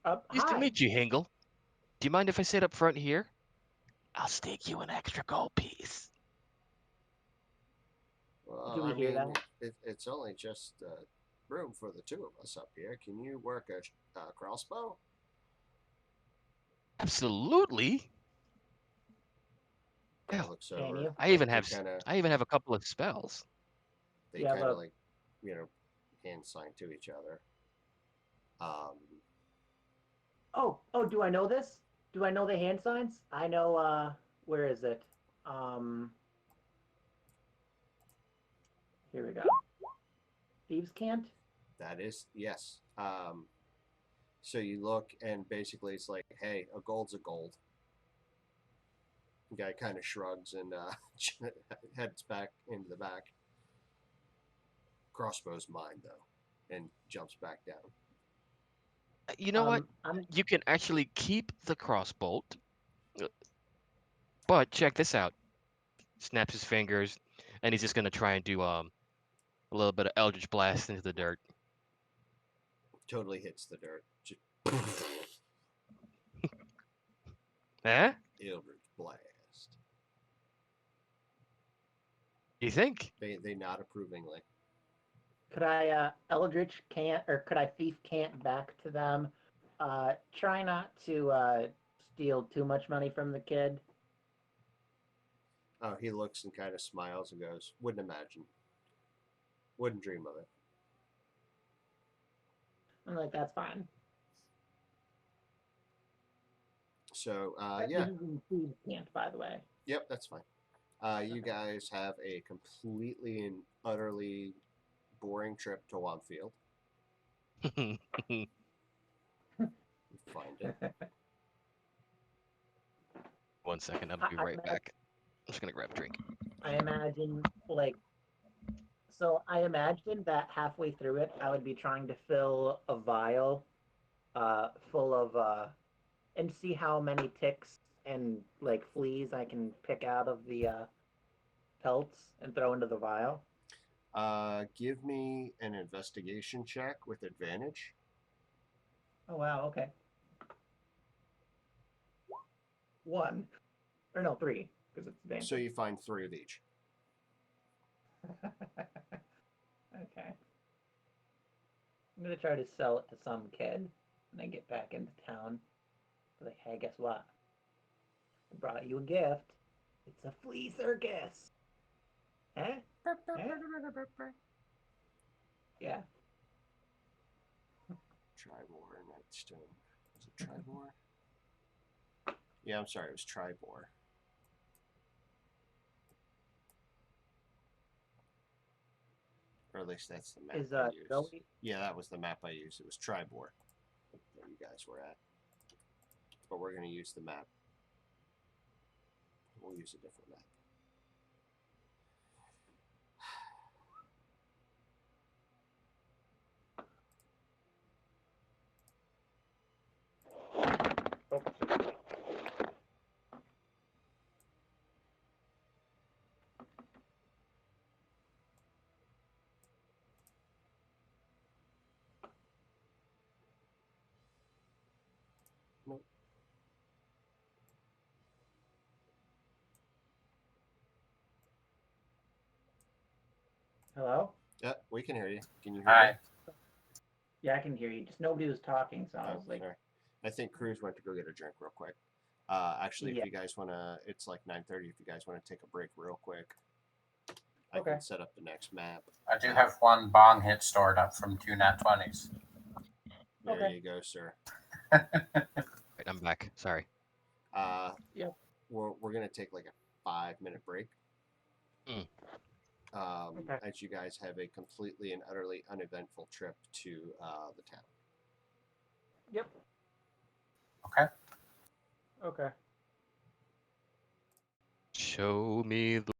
Nice to
Hi.
meet you, Hingle. Do you mind if I sit up front here? I'll stake you an extra gold piece.
Well,
Do we hear that?
It's only just room for the two of us up here. Can you work a crossbow?
Absolutely.
Kind
Yeah.
of looks
Can
over.
you?
I even have a couple of spells.
They
You have
kind of
a-
like, hand sign to each other.
Oh, do I know this? Do I know the hand signs? I know. Where is it? Um, Here we go. Thieves can't.
That is yes. So you look, and basically it's like, hey, a gold's a gold. The guy kind of shrugs and heads back into the back. Crossbow's mine though, and jumps back down.
You know what?
I'm.
You can actually keep the crossbolt, but check this out. Snaps his fingers, and he's just gonna try and do a little bit of Eldritch Blast into the dirt.
Totally hits the dirt. Just
Eh?
Eldritch blast.
You think?
They nod approvingly.
Could I Eldritch can't, or could I thief can't back to them? Try not to steal too much money from the kid.
Oh, he looks and kind of smiles and goes, "Wouldn't imagine. Wouldn't dream of it."
I'm like, that's fine.
So
This
yeah,
is in thieves can't, by the way.
yep, that's fine. You guys have a completely and utterly boring trip to Wanfield. You find it.
1 second, I'll be
I,
right back. I'm just gonna grab a drink.
I imagine like so. I imagine that halfway through it, I would be trying to fill a vial, full of and see how many ticks and like fleas I can pick out of the pelts and throw into the vial.
Give me an investigation check with advantage.
Oh wow, okay. One. Or no, three, because it's advantage.
So you find 3 of each.
Okay. I'm gonna try to sell it to some kid when I get back into town. Like, hey, guess what? I brought you a gift. It's a flea circus. Eh? Yeah.
Tribor, Nightstone. Is it Tribor? Yeah, I'm sorry, it was Tribor. Or at least that's the map
Is
I used.
Zoe?
Yeah, that was the map I used. It was Tribor that you guys were at. But we're going to use the map. We'll use a different map.
Oh.
Nope.
Hello?
Yeah, we can hear you. Can you hear
Hi.
me?
Yeah, I can hear you. Just nobody was talking, so I
Oh,
was like,
sorry. I think Cruz went to go get a drink real quick. Actually,
Yeah.
if you guys want to, it's like 9:30. If you guys want to take a break real quick, I
Okay.
can set up the next map.
I do have one bong hit stored up from 2 nat 20s.
There
Okay.
you go, sir.
Right, I'm back. Sorry.
Yep.
We're gonna take like a 5-minute break.
Mm.
Okay.
As you guys have a completely and utterly uneventful trip to the town.
Yep.
Okay.
Okay.
Show me the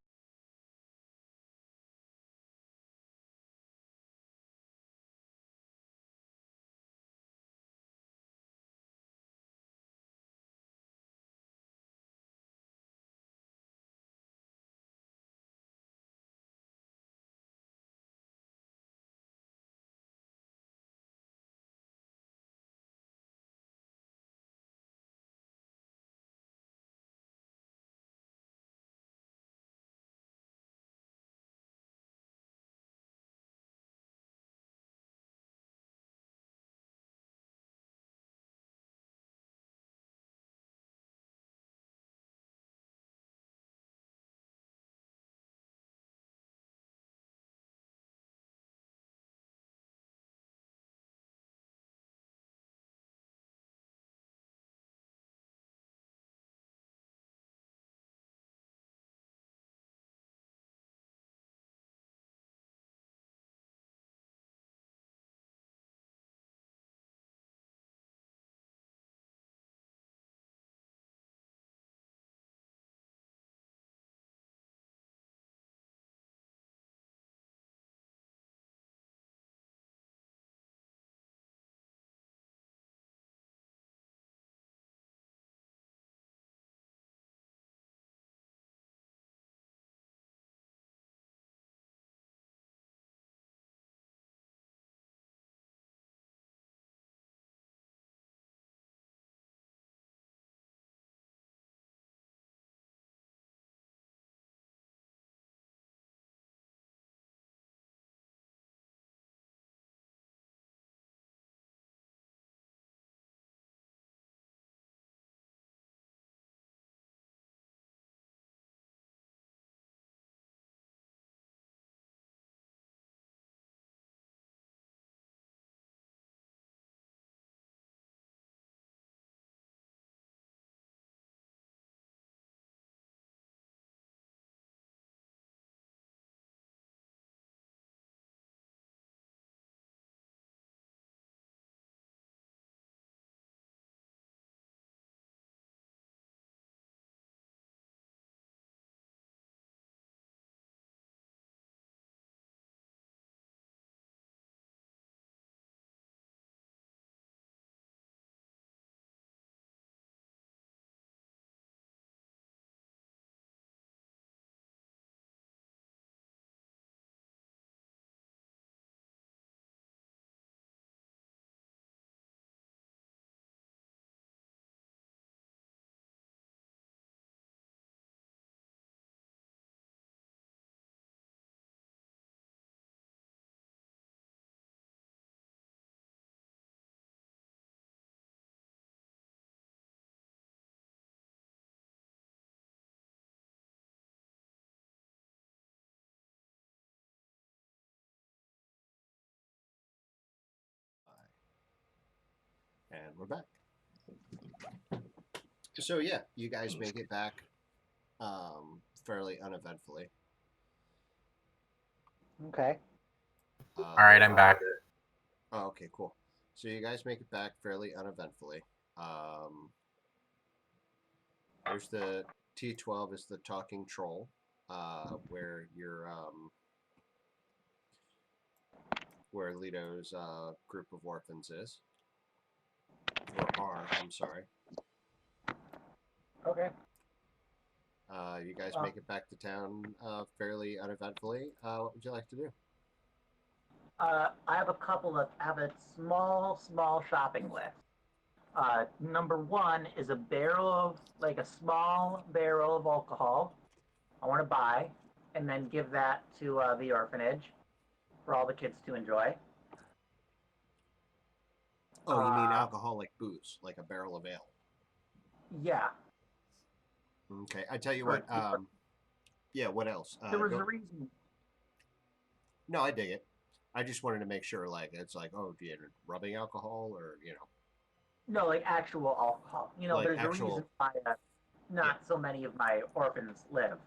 And we're back. So yeah, you guys make it back fairly uneventfully.
Okay.
All right, I'm back.
Oh, okay, cool. So you guys make it back fairly uneventfully. There's the T12 is the talking troll, where where Lito's group of orphans is, or are. I'm sorry.
Okay.
You guys make it back to town fairly uneventfully. What would you like to do?
I have a small shopping list. Number one is a small barrel of alcohol. I want to buy, and then give that to the orphanage for all the kids to enjoy.
Oh, you mean alcoholic booze, like a barrel of ale?
Yeah.
Okay, I tell you what. Yeah, what else?
There was a reason.
No, I dig it. I just wanted to make sure, like, it's like, oh, do you rubbing alcohol, or
No, like actual alcohol.
like
there's
actual,
a reason why not so many of my orphans live.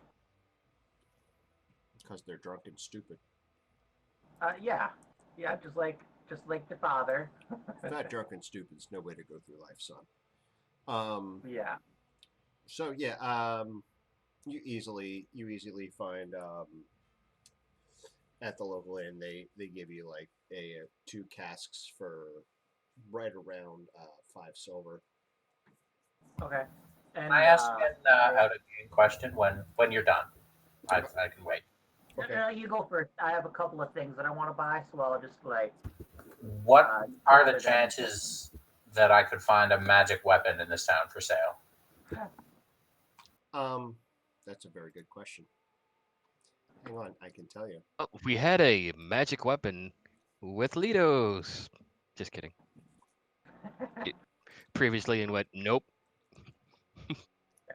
because they're drunk and stupid.
Yeah, just like the father.
Fat, drunk, and stupid is no way to go through life, son.
Yeah.
So yeah, you easily find at the local inn they give you like a 2 casks for right around 5 silver.
Okay. And
Can I ask an out of game question when you're done? I can wait.
Okay.
You go first. I have a couple of things that I want to buy, so I'll just
What are the
consider them.
chances that I could find a magic weapon in this town for sale?
That's a very good question. Hang on, I can tell you.
Oh, we had a magic weapon with Litos. Just kidding. Previously and went, nope.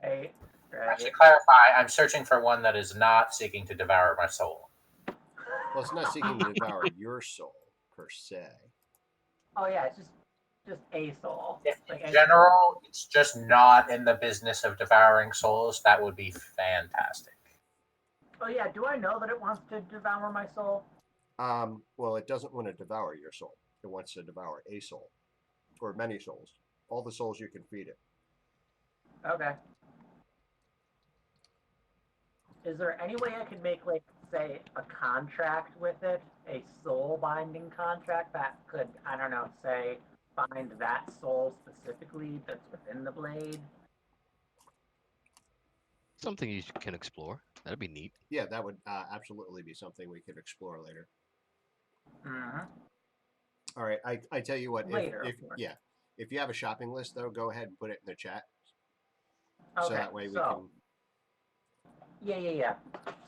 Right.
Actually, clarify. I'm searching for one that is not seeking to devour my soul.
Well, it's not seeking to devour your soul per se.
Oh yeah, it's just a soul.
If
Like
in general, it's just not in the business of devouring souls, that would be fantastic.
Oh yeah, do I know that it wants to devour my soul?
Well, it doesn't want to devour your soul. It wants to devour a soul, or many souls. All the souls you can feed it.
Okay. Is there any way I could make, like, say, a contract with it? A soul binding contract that could, I don't know, say, bind that soul specifically that's within the blade?
Something you can explore. That'd be neat.
Yeah, that would absolutely be something we could explore later.
Mm-hmm.
All right, I tell you what.
Later,
if
of course.
yeah, if you have a shopping list though, go ahead and put it in the chat.
Okay,
So that way we can.
Yeah.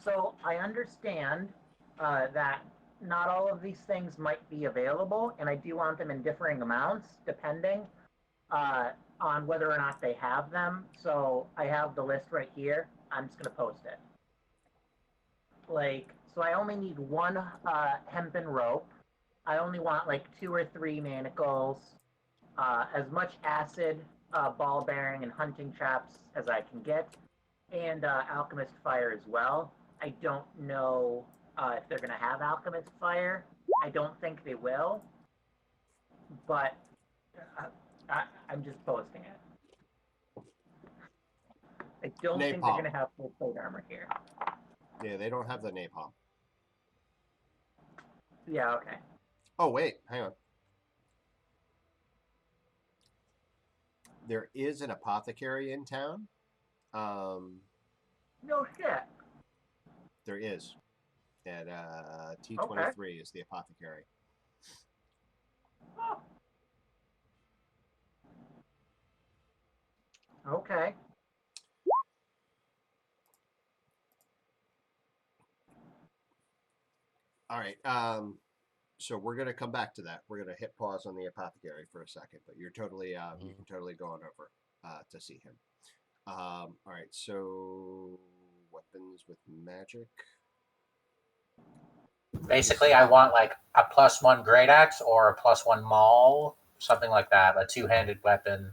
So I understand that not all of these things might be available, and I do want them in differing amounts depending on whether or not they have them. So I have the list right here. I'm just gonna post it. So I only need one hempen rope. I only want like 2 or 3 manacles, as much acid, ball bearing, and hunting traps as I can get, and alchemist fire as well. I don't know if they're going to have alchemist fire. I don't think they will, but I'm just posting it. I don't think they're going to have full plate armor here.
Yeah, they don't have the napalm.
Yeah, okay.
Oh wait, hang on. There is an apothecary in town.
No shit.
There is. At T23 is the apothecary.
Oh. Okay.
All right. So we're gonna come back to that. We're gonna hit pause on the apothecary for a second, but you're totally you can totally go on over to see him. All right. So weapons with magic.
Basically, I want like a +1 great axe or a +1 maul something like that, a two-handed weapon.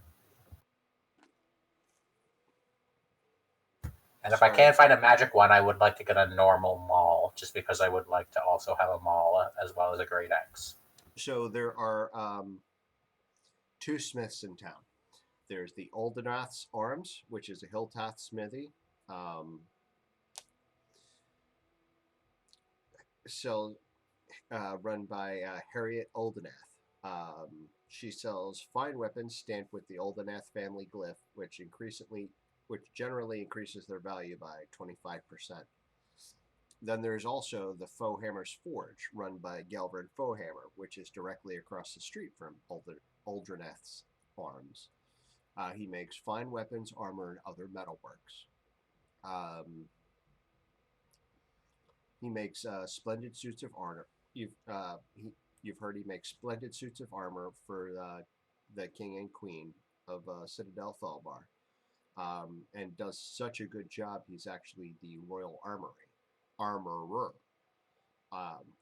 And if I
Sorry.
can't find a magic one, I would like to get a normal maul, just because I would like to also have a maul as well as a great axe.
So there are two smiths in town. There's the Oldenath's Arms, which is a Hilltath smithy. Run by Harriet Oldenath. She sells fine weapons stamped with the Oldenath family glyph, which generally increases their value by 25%. Then there's also the Foehammer's Forge, run by Gelvard Foehammer, which is directly across the street from Aldrenath's Arms. He makes fine weapons, armor, and other metalworks. He makes splendid suits of armor. You've heard he makes splendid suits of armor for the king and queen of Citadel Thalbar, and does such a good job. He's actually the royal armorer.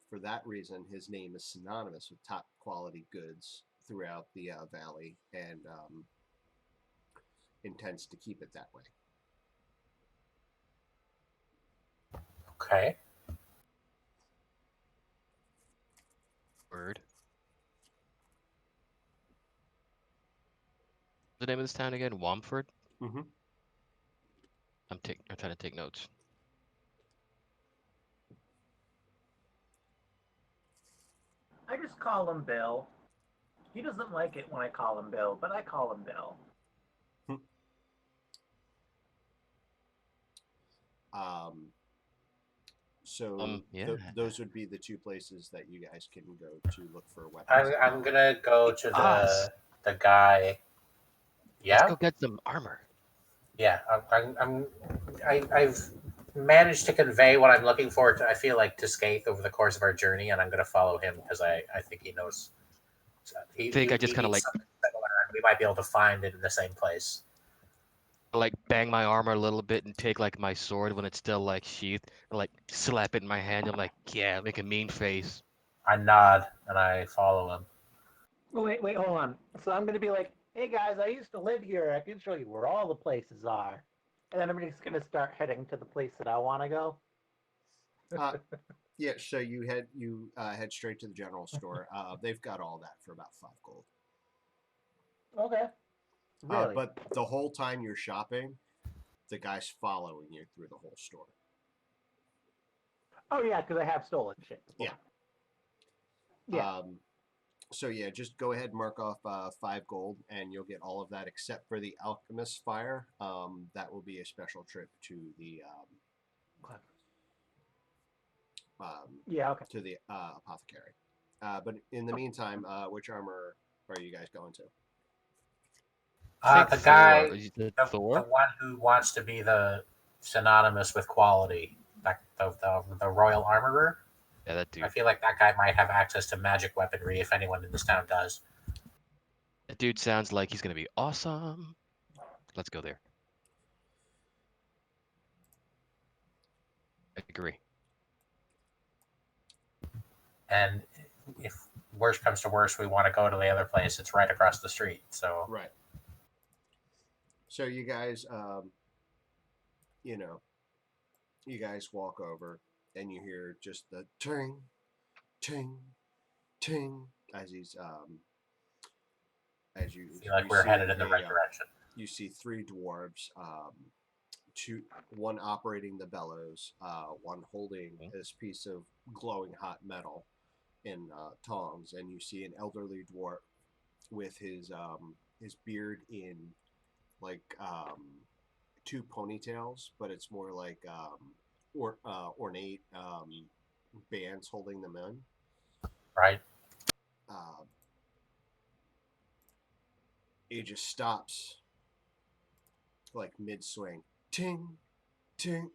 For that reason, his name is synonymous with top quality goods throughout the valley, and intends to keep it that way.
Okay.
Word. The name of this town again? Womford?
Mm-hmm.
I'm trying to take notes.
I just call him Bill. He doesn't like it when I call him Bill, but I call him Bill.
Those would be the two places that you guys can go to look for weapons.
I'm gonna go to
Us.
the guy.
Let's
Yeah,
go get some armor.
yeah. I've managed to convey what I'm looking for. I feel like to Skaith over the course of our journey, and I'm gonna follow him because I think he knows.
I just kind of
needs
like
something similar, and we might be able to find it in the same place.
bang my armor a little bit and take like my sword when it's still like sheathed and like slap it in my hand. I'm like, yeah, make a mean face.
I nod and I follow him.
Oh, wait, hold on. So I'm gonna be like, hey guys, I used to live here. I can show you where all the places are. And then I'm just gonna start heading to the place that I want to go.
Yeah, so you head straight to the general store. They've got all that for about 5 gold.
Okay. Really?
But the whole time you're shopping, the guy's following you through the whole store.
Oh yeah, because I have stolen shit before.
Yeah. So yeah, just go ahead and mark off 5 gold, and you'll get all of that except for the Alchemist's Fire. That will be a special trip to the
Okay.
to the apothecary. But in the meantime, which armor are you guys going to?
The guy,
the
the
Thor.
one who wants to be the synonymous with quality, like the royal armorer.
Yeah, that dude.
I feel like that guy might have access to magic weaponry if anyone in this town does.
That dude sounds like he's gonna be awesome. Let's go there. I agree.
And if worst comes to worst, we want to go to the other place. It's right across the street. So
Right. So you guys, you guys walk over and you hear just the ting, ting, ting as he's as you
feel like
you
we're
see
headed in the right direction.
You see 3 dwarves, one operating the bellows, one holding this piece of glowing hot metal in tongs, and you see an elderly dwarf with his beard in like 2 ponytails, but it's more like ornate bands holding them in.
Right.
He just stops like mid swing, ting, ting,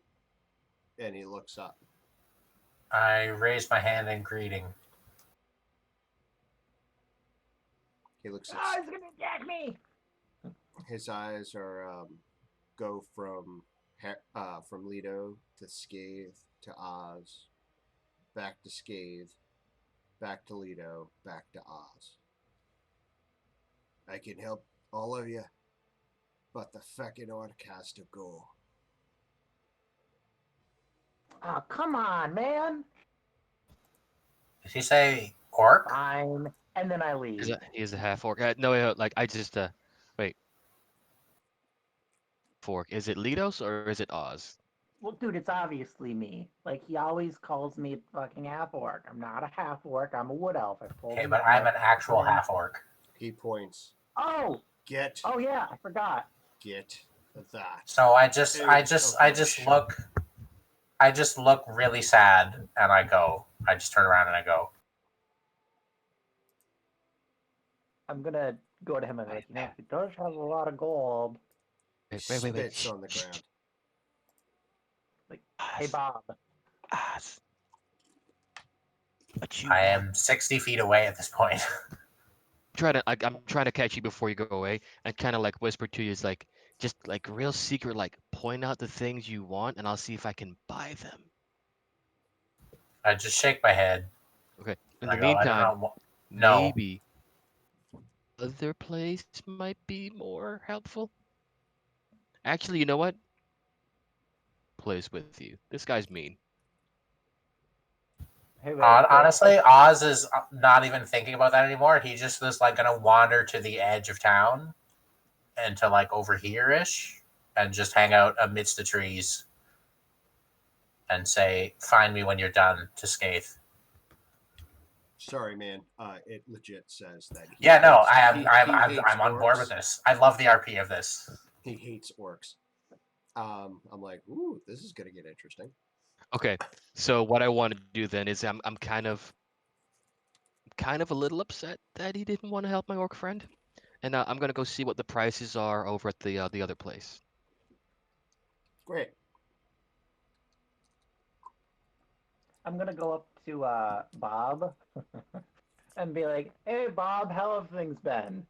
and he looks up.
I raise my hand in greeting.
He looks
Oh, he's gonna attack me!
His eyes are go from Leto to Scathe to Oz, back to Scathe, back to Leto, back to Oz. I can help all of you, but the fucking orc has to go.
Oh, come on, man.
Did he say orc?
Fine. And then I leave.
He is a half orc. No, like I just wait. Fork. Is it Lidos or is it Oz?
Well, dude, it's obviously me. Like, he always calls me a fucking half orc. I'm not a half orc. I'm a wood elf. I've told
Okay,
him.
but I'm an actual half orc.
He points.
Oh!
Get
Oh, yeah, I forgot.
that.
So I just look really sad and I go. I just turn around and I go.
I'm gonna go to him and be like, he does have a lot of gold.
Wait.
Spits
Shh,
on the
shh,
ground.
Like, hey,
Oz,
Bob.
Oz. What you
I
want?
am 60 feet away at this point.
I'm trying to catch you before you go away, and kind of like whisper to you is like just like real secret, like point out the things you want, and I'll see if I can buy them.
I just shake my head.
Okay. In
And
the
I go, I don't
meantime,
know. No.
maybe other place might be more helpful. Actually, you know what? Plays with you. This guy's mean.
Hey, wait.
Honestly, Oz is not even thinking about that anymore. He just was like gonna wander to the edge of town and to like over here ish and just hang out amidst the trees and say, "Find me when you're done," to Skaith.
Sorry, man. It legit says that.
Yeah, no,
hates
I'm on board
orcs.
with this. I love the RP of this.
He hates orcs. I'm like, ooh, this is gonna get interesting.
Okay. So what I want to do then is I'm kind of a little upset that he didn't want to help my orc friend, and I'm gonna go see what the prices are over at the other place.
Great.
I'm gonna go up to Bob and be like, hey, Bob, how have things been?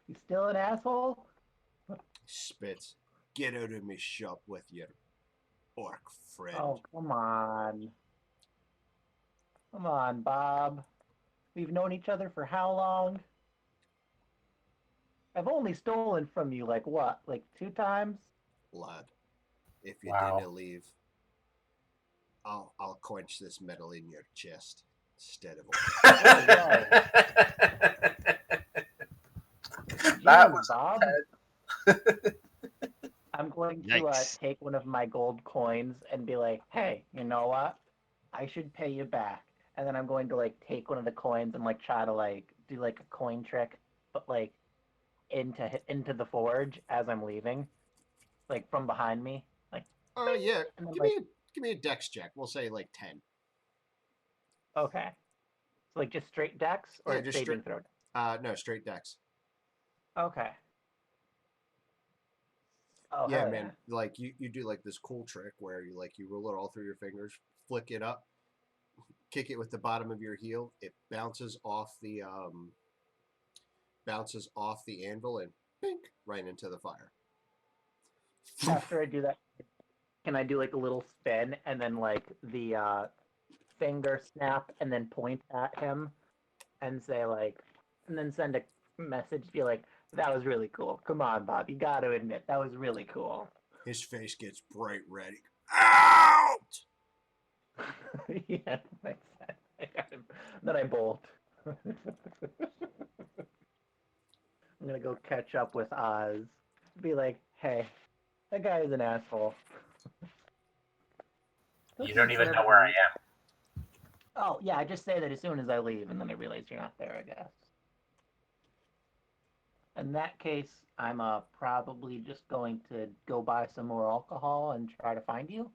You still an asshole?
Spits. Get out of my shop with your orc friend.
Oh, come on. Come on, Bob. We've known each other for how long? I've only stolen from you, like what? Like 2 times?
Lad, if you
Wow.
didn't leave, I'll quench this metal in your chest instead of.
That
Jeez,
was
Bob. I'm going to
Yikes.
take one of my gold coins and be like, hey, you know what? I should pay you back. And then I'm going to like take one of the coins and like try to like do like a coin trick, but like into the forge as I'm leaving, like from behind me, like.
Oh yeah,
And then,
give me a dex check. We'll say like 10.
okay, so like just straight dex or
Yeah, just
saving
straight.
throw.
No, straight dex.
Okay. Oh
Yeah,
hell
man. Like you do like this cool trick where you roll it all through your fingers, flick it up, kick it with the bottom of your heel. It bounces off the anvil and bink right into the fire.
After I do that, can I do like a little spin and then like the finger snap and then point at him and say like, and then send a message, be like, that was really cool. Come on, Bob, you got to admit that was really cool.
His face gets bright red. Out!
Yeah, that makes sense. I got him. Then I bolt. I'm gonna go catch up with Oz. Be like, hey, that guy is an asshole.
You don't even know where I am.
Oh, yeah, I just say that as soon as I leave, and then I realize you're not there, I guess. In that case, I'm probably just going to go buy some more alcohol and try to find you.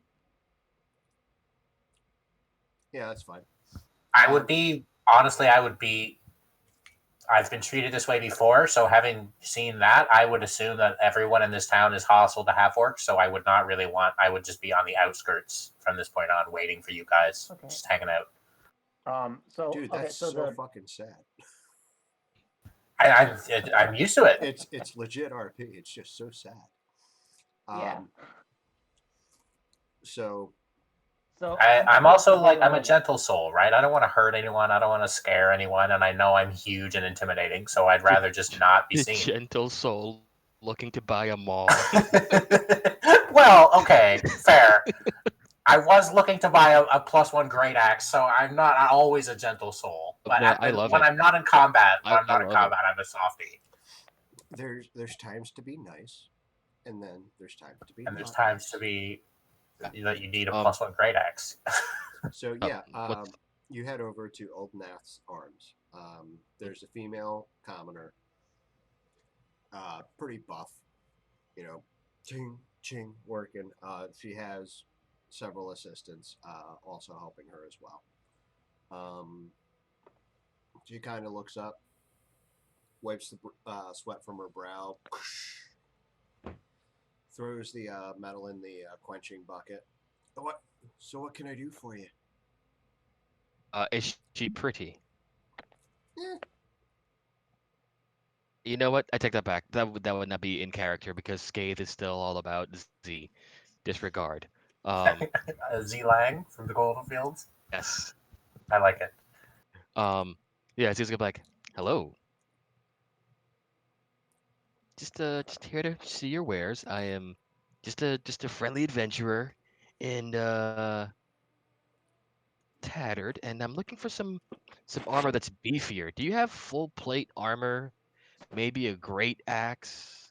Yeah, that's fine.
I would be I've been treated this way before, so having seen that, I would assume that everyone in this town is hostile to half orcs, so I would not really I would just be on the outskirts from this point on, waiting for you guys,
Okay.
just hanging out.
So
Dude,
okay,
that's
so
so
the
fucking sad.
I'm used to it.
It's legit RP. It's just so sad.
yeah.
So
So
I'm
just
also like, I'm a
realized,
gentle soul, right? I don't want to hurt anyone. I don't want to scare anyone. And I know I'm huge and intimidating. So I'd
The,
rather just not be
the
seen.
gentle soul looking to buy a mall.
Well, okay, fair. I was looking to buy a +1 great axe, so I'm not always a gentle soul. But
No, I love
when
it.
I'm not in combat,
I love it.
I'm a softie.
There's times to be nice, and then there's times to be
And there's
not
times to
nice.
be that you need a
Um,
+1 great axe.
So
uh,
yeah,
what's
you head over to Old Nath's Arms. There's a female commoner, pretty buff, you know, ching ching working. She has several assistants also helping her as well. Um, she kind of looks up, wipes the sweat from her brow, throws the metal in the quenching bucket. What? So what can I do for you?
is she pretty?
Eh,
You know what? I take that back. That would not be in character because Scathe is still all about Z. Disregard.
Z Lang from the Golden Fields.
Yes.
I like it.
Um, yeah, Z's gonna be like, hello. Just here to see your wares. I am just a friendly adventurer, and tattered, and I'm looking for some armor that's beefier. Do you have full plate armor? Maybe a great axe?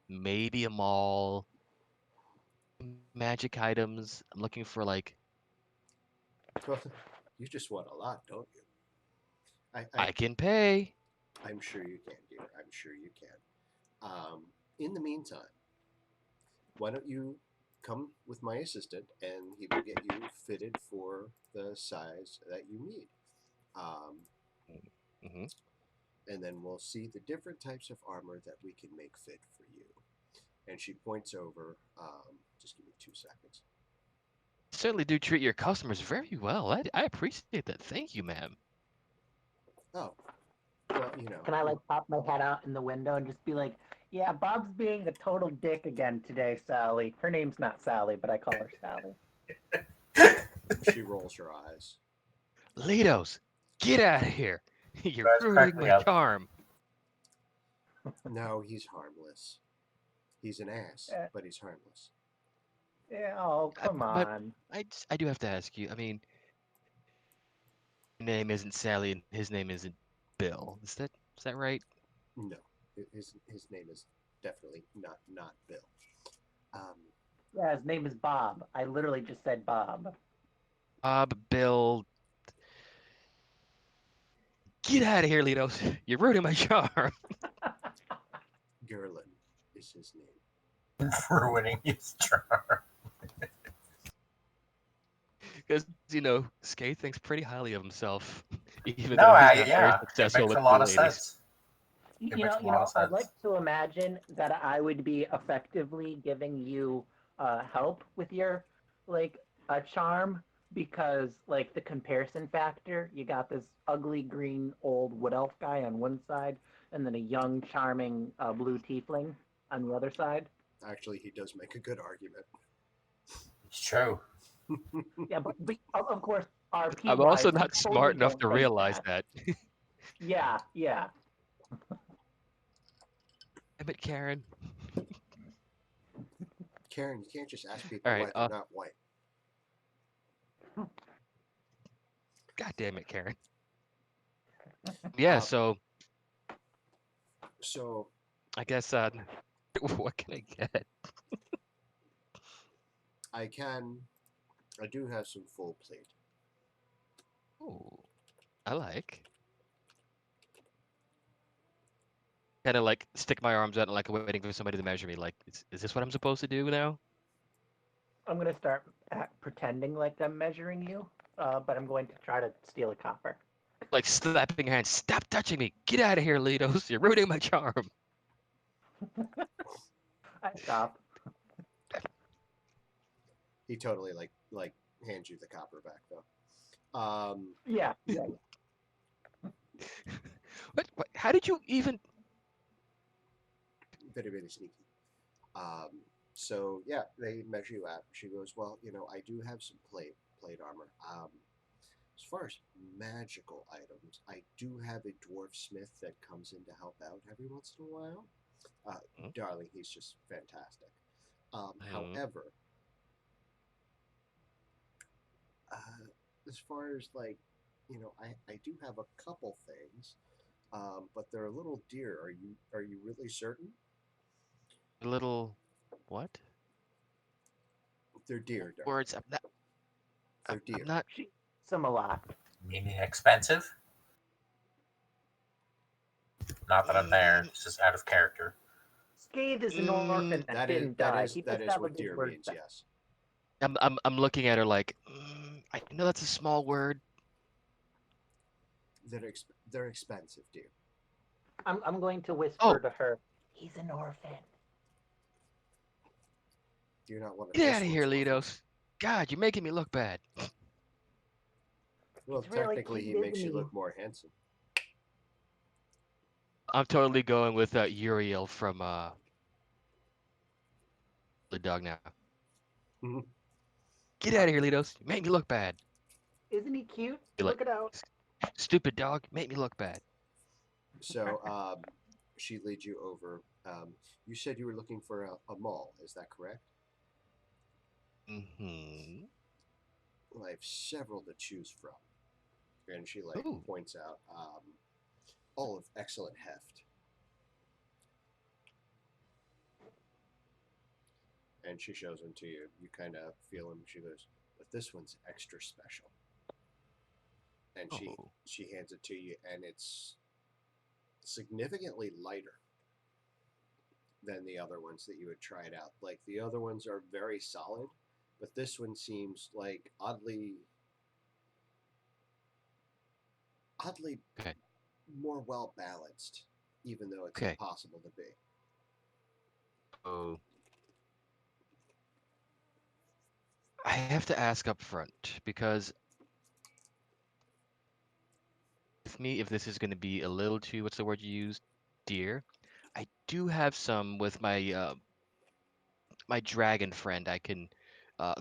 Maybe a maul? Magic items? I'm looking for like
well, you just want a lot, don't you?
I can pay.
I'm sure you can, dear. I'm sure you can. In the meantime, why don't you come with my assistant and he will get you fitted for the size that you need. Um,
Hmm.
and then we'll see the different types of armor that we can make fit for you. And she points over. Just give me 2 seconds.
Certainly do treat your customers very well. I appreciate that. Thank you, ma'am.
Oh, well,
can I like pop my head out in the window and just be like, "Yeah, Bob's being a total dick again today, Sally." Her name's not Sally, but I call her Sally.
she rolls her eyes.
Litos, get out of here. You're
Guys, crack
ruining
me
my
up.
charm.
No, he's harmless. He's an ass,
Eh,
but he's harmless.
yeah, oh, come
But
on.
I do have to ask you. I mean, your name isn't Sally and his name isn't Bill. Is that right?
No, his name is definitely not Bill. Um,
Yeah, his name is Bob. I literally just said Bob.
Bob, Bill, get out of here, Litos. You're ruining my charm.
Gerlin is his name.
Ruining his charm.
Because, Skate thinks pretty highly of himself, even
No,
though he's not very
yeah, it
successful
makes a
with the
lot of
ladies.
sense. It makes a lot of
I'd like
sense.
to imagine that I would be effectively giving you help with your like charm because like the comparison factor, you got this ugly green old wood elf guy on one side, and then a young charming blue tiefling on the other side.
Actually, he does make a good argument.
It's true.
Yeah, but of course, RP
I'm also
wise, I
not
totally
smart enough
don't
to
think
realize
that.
that.
Yeah, yeah.
Damn it, Karen.
Karen, you can't just ask
All
people
right.
why they're not white.
God damn it, Karen. Yeah.
Uh,
So
so
I guess what can I get?
I do have some full plate.
Ooh, I like. Kind of like stick my arms out and like waiting for somebody to measure me. Like, is this what I'm supposed to do now?
I'm gonna start pretending like I'm measuring you, but I'm going to try to steal a copper.
Like slapping your hand. Stop touching me. Get out of here, Litos. You're ruining my charm.
I stop.
He totally like hands you the copper back though.
Yeah, yeah.
What? How did you even?
Very very sneaky. Um, So yeah, they measure you out. She goes, well, I do have some plate armor. As far as magical items, I do have a dwarf smith that comes in to help out every once in a while.
Mhm.
Darling, he's just fantastic.
Mhm.
However, as far as like, I do have a couple things, but they're a little dear. Are you really certain?
A little what?
They're dear, darling.
Words. I'm not.
They're
I'm
dear.
not.
She some a lot.
Meaning expensive? Not that I'm there.
Mm,
It's just out of character.
Scathe is an orphan
mm,
that
That is
didn't
that
die.
is
He
that
must
is
have a
what
good
dear
word
means.
back.
Yes.
I'm looking at her like. I know that's a small word.
They're expensive, dear.
I'm going to whisper
Oh,
to her. He's an orphan.
You're not one of
get
this
out of
one's
here,
orphans.
Lidos. God, you're making me look bad.
Well,
He's really
technically, he
cute,
makes
isn't
you
he?
look more handsome.
I'm totally going with Uriel from the dog now.
Mhm.
Get out of here, Lidos. You make me look bad.
Isn't he cute?
You're like,
Look it out.
Stupid dog, make me look bad.
So she leads you over. You said you were looking for a mall. Is that correct?
Mm-hmm.
Well, I have several to choose from. And she like
Ooh.
points out all of excellent heft. And she shows them to you. You kind of feel them. She goes, but this one's extra special. And she
Oh.
she hands it to you, and it's significantly lighter than the other ones that you had tried out. Like the other ones are very solid, but this one seems like oddly
Okay.
more well balanced, even though it's
Okay.
impossible to be.
Oh. I have to ask up front because with me, if this is going to be a little too, what's the word you used? Dear. I do have some with my dragon friend I can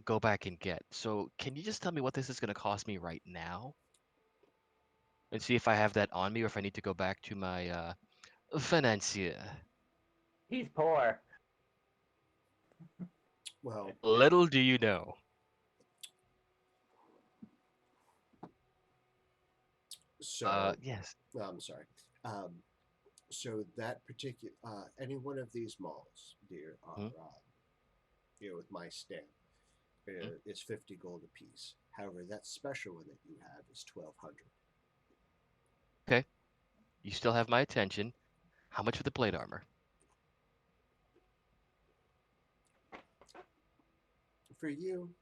go back and get. So can you just tell me what this is going to cost me right now? And see if I have that on me or if I need to go back to my financier.
He's poor.
Well,
Little do you know.
so
Yes.
I'm sorry. Um, so that particular any one of these malls, dear, are
Hmm?
with my stamp
Hmm?
is 50 gold apiece. However, that special one that you have is 1,200.
Okay. You still have my attention. How much for the plate armor?
For you,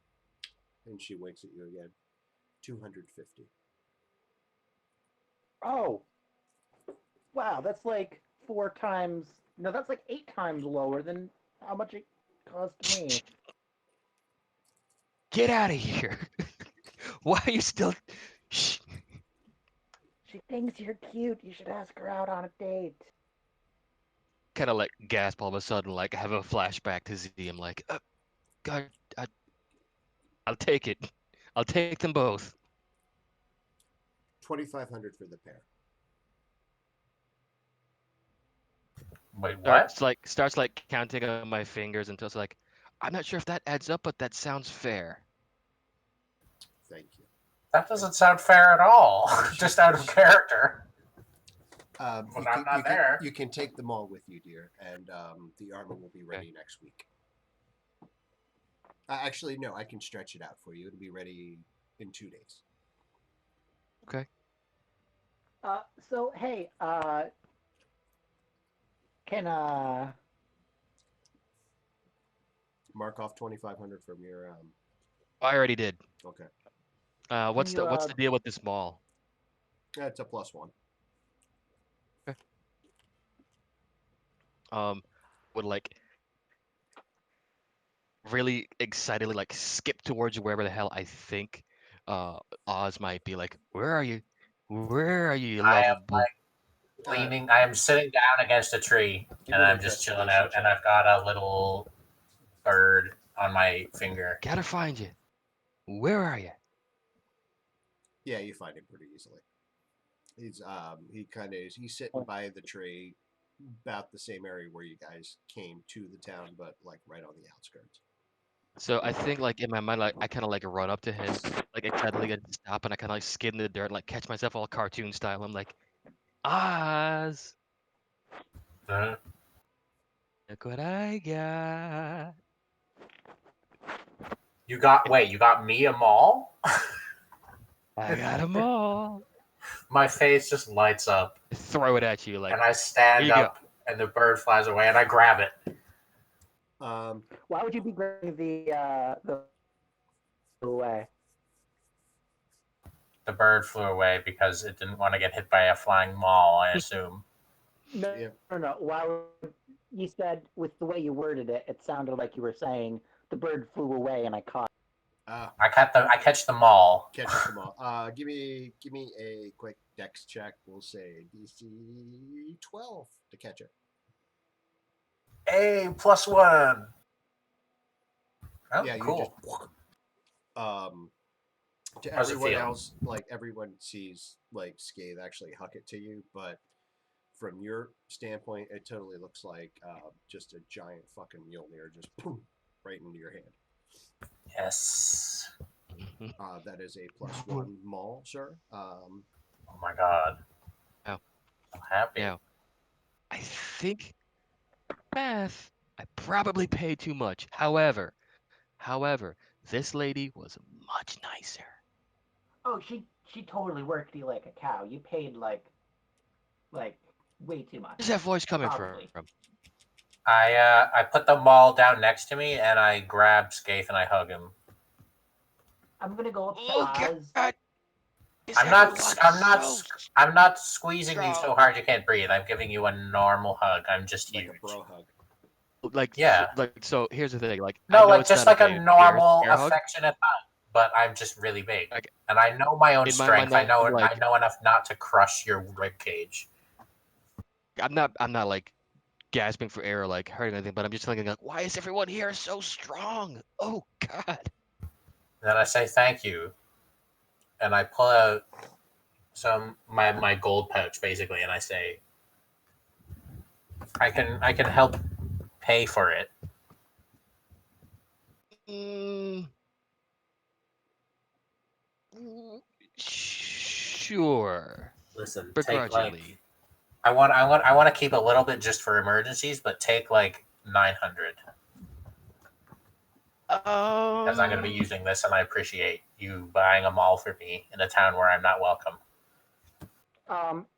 and she winks at you again, 250.
Oh, wow, that's like 4 times. No, that's like 8 times lower than how much it cost me.
Get out of here. Why are you still? Shh.
She thinks you're cute. You should ask her out on a date.
Kind of like gasp all of a sudden, like have a flashback to Z. I'm like, God, I'll take it. I'll take them both.
2,500 for the pair.
Wait, what?
Starts like counting on my fingers until it's like, I'm not sure if that adds up, but that sounds fair.
Thank you.
That
And
doesn't sound fair at all.
she,
Just out of character. When
you
I'm
can
not there.
you can take them all with you, dear, and the armor will be
Okay.
ready next week. Actually, no, I can stretch it out for you. It'll be ready in 2 days.
Okay.
So hey, can
Mark off 2,500 from your
I already did.
Okay.
can
What's
you
the deal with this mall?
It's a +1.
Okay. Would like really excitedly like skip towards wherever the hell I think Oz might be. Like, where are you? Where are you, you
I am
lovable?
Uh,
I am sitting down against a tree
give
and
me an
I'm just chilling out
investigation
and
check.
I've got a little bird on my finger.
Gotta find you. Where are you?
Yeah, you find him pretty easily. He kind of he's sitting by the tree, about the same area where you guys came to the town, but like right on the outskirts.
So I think like in my mind, like I kind of like run up to him, like excitedly and stop, and I kind of like skid in the dirt, and, like catch myself all cartoon style. I'm like, Oz,
Uh,
look what I got.
you got me a mall?
I got 'em all.
My face just lights up,
Throw it at you like,
and I
here
stand
you go.
up, and the bird flies away, and I grab it.
Why would you be grabbing the away?
The bird flew away because it didn't want to get hit by a flying mall, I assume.
No,
Yeah.
no. Why would you said with the way you worded it, it sounded like you were saying the bird flew away and I caught.
I catch the mall.
Catches them all. Give me a quick dex check. We'll say DC 12 to catch it.
Hey, +1. Oh,
Yeah, you
cool.
just to
How's it
everyone
feel?
else, like everyone sees like Scathe actually huck it to you, but from your standpoint, it totally looks like just a giant fucking Mjolnir just boom, right into your hand.
Yes.
That is a +1 maul, sir.
Oh my god.
Now,
I'm happy.
now, I think math. I probably paid too much. However, this lady was much nicer.
Oh, she totally worked you like a cow. You paid like way too much.
Where's that voice coming
Probably.
from?
I put the mall down next to me, and I grab Scathe and I hug him.
I'm gonna go up to
Oh
Oz.
God! Is
I'm not.
everyone
I'm not.
so
I'm not squeezing you so
strong?
hard you can't breathe. I'm giving you a normal hug. I'm just
like
huge.
a bro hug.
Yeah.
So here's the thing. Like I
No,
know
like
it's
just
not
like
like
a
a
normal,
bear hug.
affectionate hug, but I'm just really big,
Like
and I know my own
in my mind,
strength. I
though,
know. I
like
know enough not to crush your rib cage.
I'm not like gasping for air or like hurting anything, but I'm just thinking like, why is everyone here so strong? Oh God!
Then I say thank you, and I pull out my gold pouch basically, and I say, I can help pay for it.
Mm, sure,
Listen, take like
begrudgingly.
I want to keep a little bit just for emergencies, but take like 900 because I'm going to be
Um,
using this, and I appreciate you buying a mall for me in a town where I'm not welcome.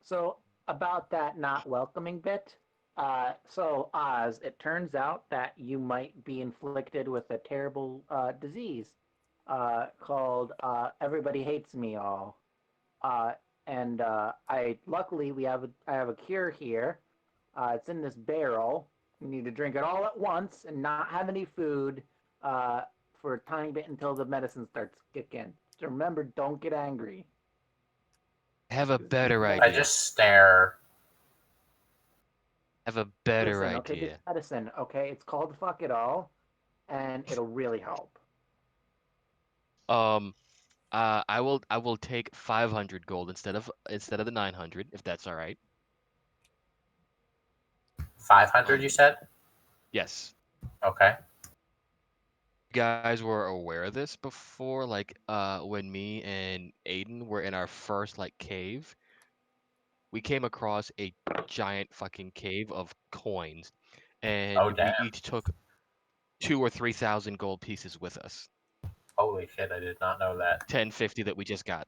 So about that not welcoming bit. So Oz, it turns out that you might be inflicted with a terrible disease called "Everybody Hates Me All," uh, and I luckily I have a cure here. It's in this barrel. You need to drink it all at once and not have any food uh, for a tiny bit until the medicine starts kicking. So remember, don't get angry.
I have a better
That
I
idea.
just stare.
I have a better
listen, okay, this
idea.
medicine, okay, it's called fuck it all, and it'll really help.
Um, I will take 500 gold instead of the 900, if that's all right.
500,
Um,
you said?
yes.
Okay.
You guys were aware of this before, like when me and Aiden were in our first like cave, we came across a giant fucking cave of coins,
Oh
and
damn!
we each took 2 or 3 thousand gold pieces with us.
Holy shit! I did not know that.
1050 that we just got.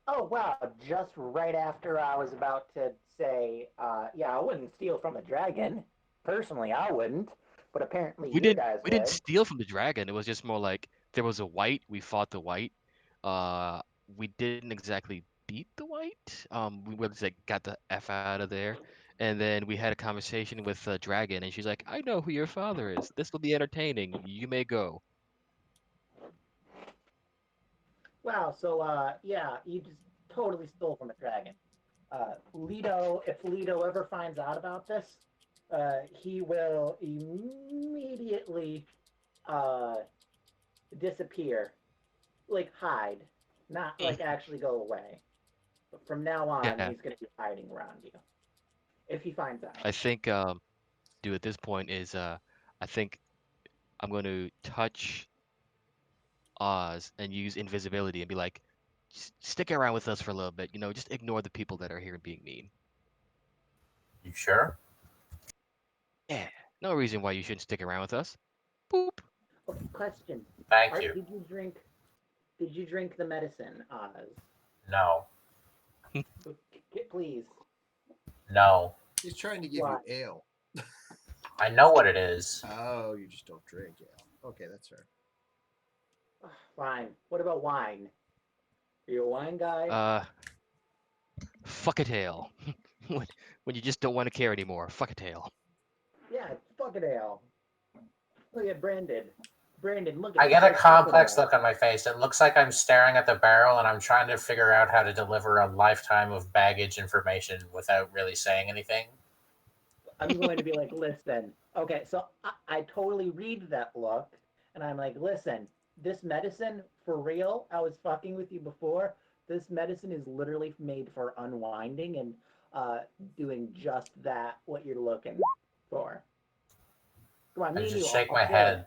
Oh wow! Just right after I was about to say, yeah, I wouldn't steal from a dragon. Personally, I wouldn't, but apparently
We
you
didn't
guys
we didn't
would.
steal from the dragon. It was just more like there was a white. We fought the white. Uh, we didn't exactly beat the white. We were just like got the f out of there, and then we had a conversation with the dragon, and she's like, "I know who your father is. This will be entertaining. You may go."
Wow. So yeah, you just totally stole from a dragon. Leto, if Leto ever finds out about this, he will immediately uh, disappear, like hide, not
Mm.
like actually go away. But from now on,
Yeah,
he's gonna be hiding around you if he finds out.
I think do at this point is I think I'm going to touch Oz and use invisibility and be like, Stick around with us for a little bit. Just ignore the people that are here being mean."
You sure?
Yeah, no reason why you shouldn't stick around with us. Boop.
Okay, question:
Thank you.
Did you drink? Did you drink the medicine, Oz?
No.
Please.
No.
He's trying to give
Why?
you ale.
I know what it is.
Oh, you just don't drink ale. Okay, that's fair.
Fine. What about wine? Are you a wine guy?
Uh, Fuck a tail. when when you just don't want to care anymore. Fuck a tail.
Yeah, it's fucking ale. Look at Brandon. Brandon, look
I
at
get a
it's fucking
complex
ale.
look on my face. It looks like I'm staring at the barrel and I'm trying to figure out how to deliver a lifetime of baggage information without really saying anything.
I'm going to be like, listen. Okay, so I totally read that look, and I'm like, listen, this medicine, for real, I was fucking with you before. This medicine is literally made for unwinding and uh, doing just that, what you're looking for. Come on,
I
me and
just
you,
shake
I'll
my
share
head.
it.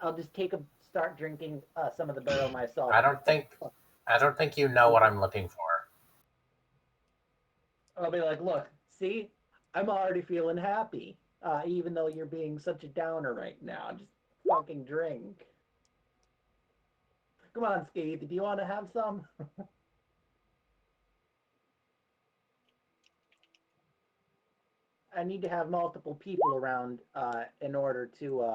I'll just start drinking some of the barrel myself.
I don't think I don't think you know what I'm looking for.
I'll be like, look, see, I'm already feeling happy, even though you're being such a downer right now. Just fucking drink. Come on, Skeeth, do you want to have some? I need to have multiple people around in order to.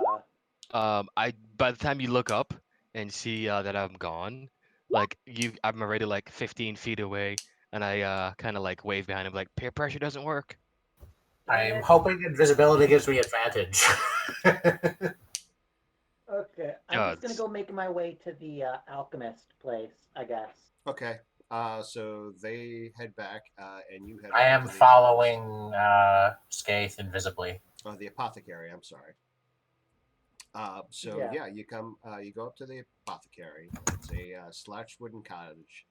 I By the time you look up and see that I'm gone, I'm already like 15 feet away, and I kind of like wave behind him like peer pressure doesn't work.
Damn
I'm
it.
hoping invisibility gives me advantage.
Okay, I'm just gonna
Does.
go make my way to the alchemist place, I guess.
Okay. So they head back, and you head
I
over
am
to the alchemist.
following Skaith invisibly.
The apothecary. I'm sorry. So
Yeah.
yeah, you go up to the apothecary. It's a slouched wooden cottage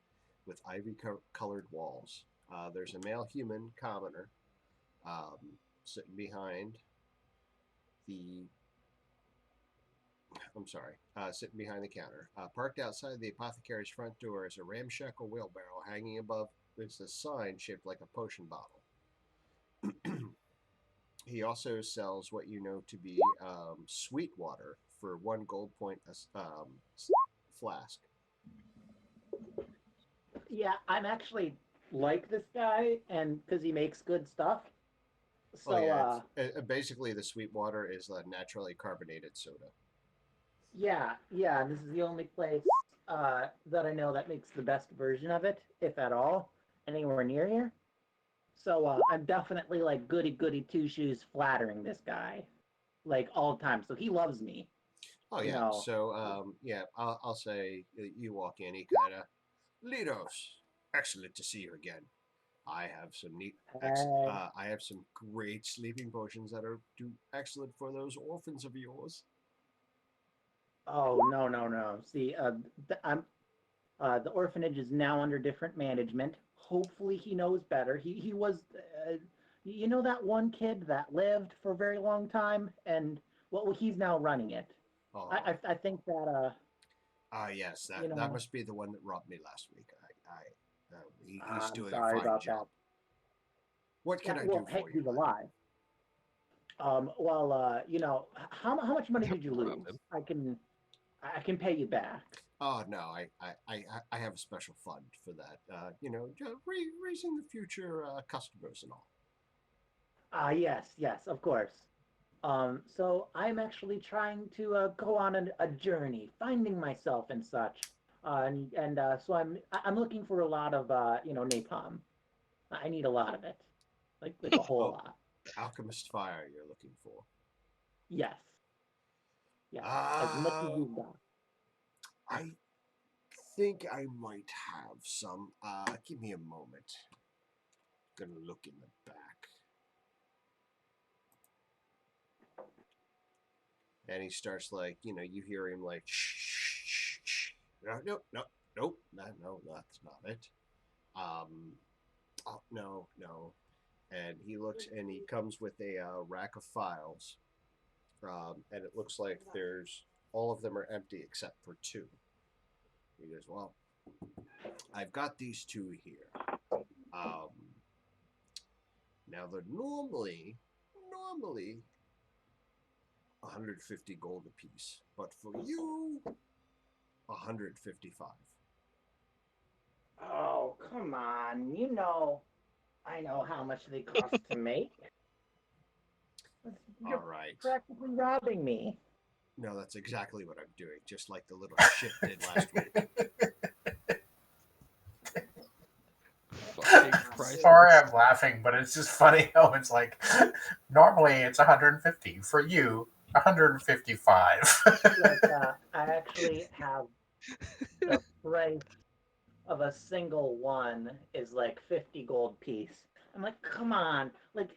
with ivy-colored walls. There's a male human commoner sitting behind the. I'm sorry, sitting behind the counter. Parked outside the apothecary's front door is a ramshackle wheelbarrow hanging above. There's a sign shaped like a potion bottle. He also sells what you know to be sweet water for 1 gold point flask.
Yeah, I'm actually like this guy, and because he makes good stuff.
Oh
So,
yeah, it's basically the sweet water is a naturally carbonated soda.
yeah, this is the only place that I know that makes the best version of it, if at all, anywhere near here. So I'm definitely like goody two shoes flattering this guy like all the time. So he loves me,
Oh
you
yeah,
know.
so yeah, I'll say you walk in. He kind of Litos, excellent to see you again. I have some
Hey.
I have some great sleeping potions that are do excellent for those orphans of yours.
Oh no. See, I'm the orphanage is now under different management. Hopefully, he knows better. He was, you know, that one kid that lived for a very long time, and well, he's now running it.
Oh,
I think that
yes,
you
that
know,
must be the one that robbed me last week. He's
I'm
doing a
sorry
fine
about that.
job. What
Yeah,
can I
well,
do
hey,
for you,
he's
buddy?
alive. Well, you know, how much money did you
Rob
lose?
him.
I can pay you back.
Oh no, I have a special fund for that. Raising the future customers and all.
Yes, of course. So I'm actually trying to go on a journey, finding myself and such. So I'm looking for a lot of napalm. I need a lot of it, like a whole
Oh,
lot.
alchemist fire you're looking for.
Yes, yes, as much as
Uh,
you've got.
I think I might have some. Give me a moment. Gonna look in the back. and he starts like, you hear him like, shh, shh, shh, shh. No, no, no, nope, no, that's not it. Oh, no, no. And he looks and he comes with a rack of files, and it looks like there's all of them are empty except for two. He goes, well, I've got these two here. Um, Now they're normally 150 gold apiece, but for you, 155.
Oh, come on. I know how much they cost to make.
All
You're
right.
practically robbing me.
No, that's exactly what I'm doing, just like the little shit did last week.
Fucking priceless.
Sorry, I'm laughing, but it's just funny how it's like normally it's 150 for you, 155.
I actually have the price of a single one is like 50 gold piece. I'm like, come on, like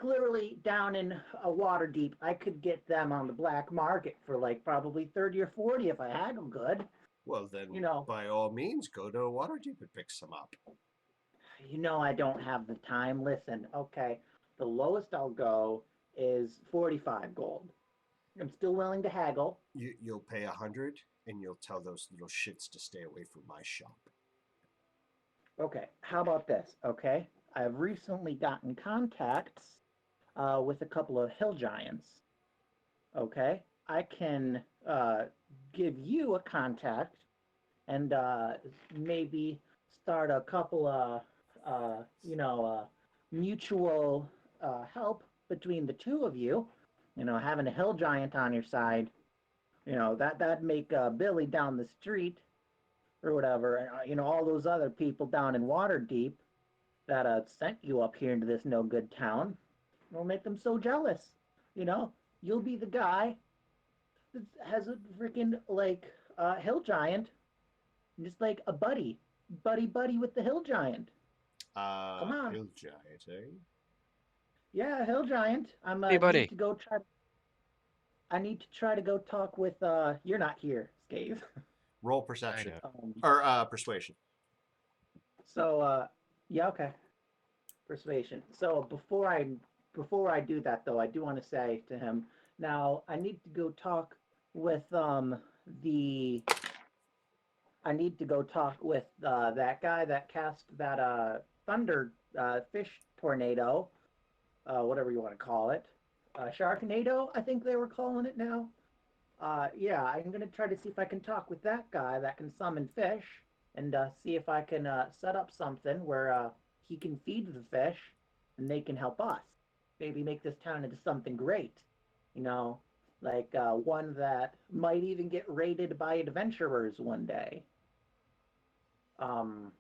literally down in a water deep, I could get them on the black market for like probably 30 or 40 if I had them good.
Well, then,
You know,
by all means, go to a water deep and pick some up.
I don't have the time. Listen, okay, the lowest I'll go is 45 gold. I'm still willing to haggle.
You'll pay 100, and you'll tell those little shits to stay away from my shop.
Okay, how about this? Okay, I've recently gotten contacts with a couple of hill giants. Okay, I can give you a contact and maybe start a couple of mutual help between the two of you. Having a hill giant on your side, that'd make Billy down the street or whatever, and all those other people down in Waterdeep that sent you up here into this no good town. It'll make them so jealous. You know, you'll be the guy that has a freaking like hill giant, just like a buddy with the hill giant. Come on,
Hill giant, eh?
yeah, hill giant.
Hey, buddy.
I need to try to go talk with. You're not here, Scave.
Roll perception.
Um,
Or persuasion.
so yeah, okay. Persuasion. So before I do that though, I do want to say to him, now I need to go talk with the I need to go talk with that guy that cast that thunder fish tornado, whatever you want to call it. Sharknado, I think they were calling it now. Yeah, I'm gonna try to see if I can talk with that guy that can summon fish, and see if I can set up something where he can feed the fish, and they can help us. Maybe make this town into something great. You know, like one that might even get raided by adventurers one day. Um.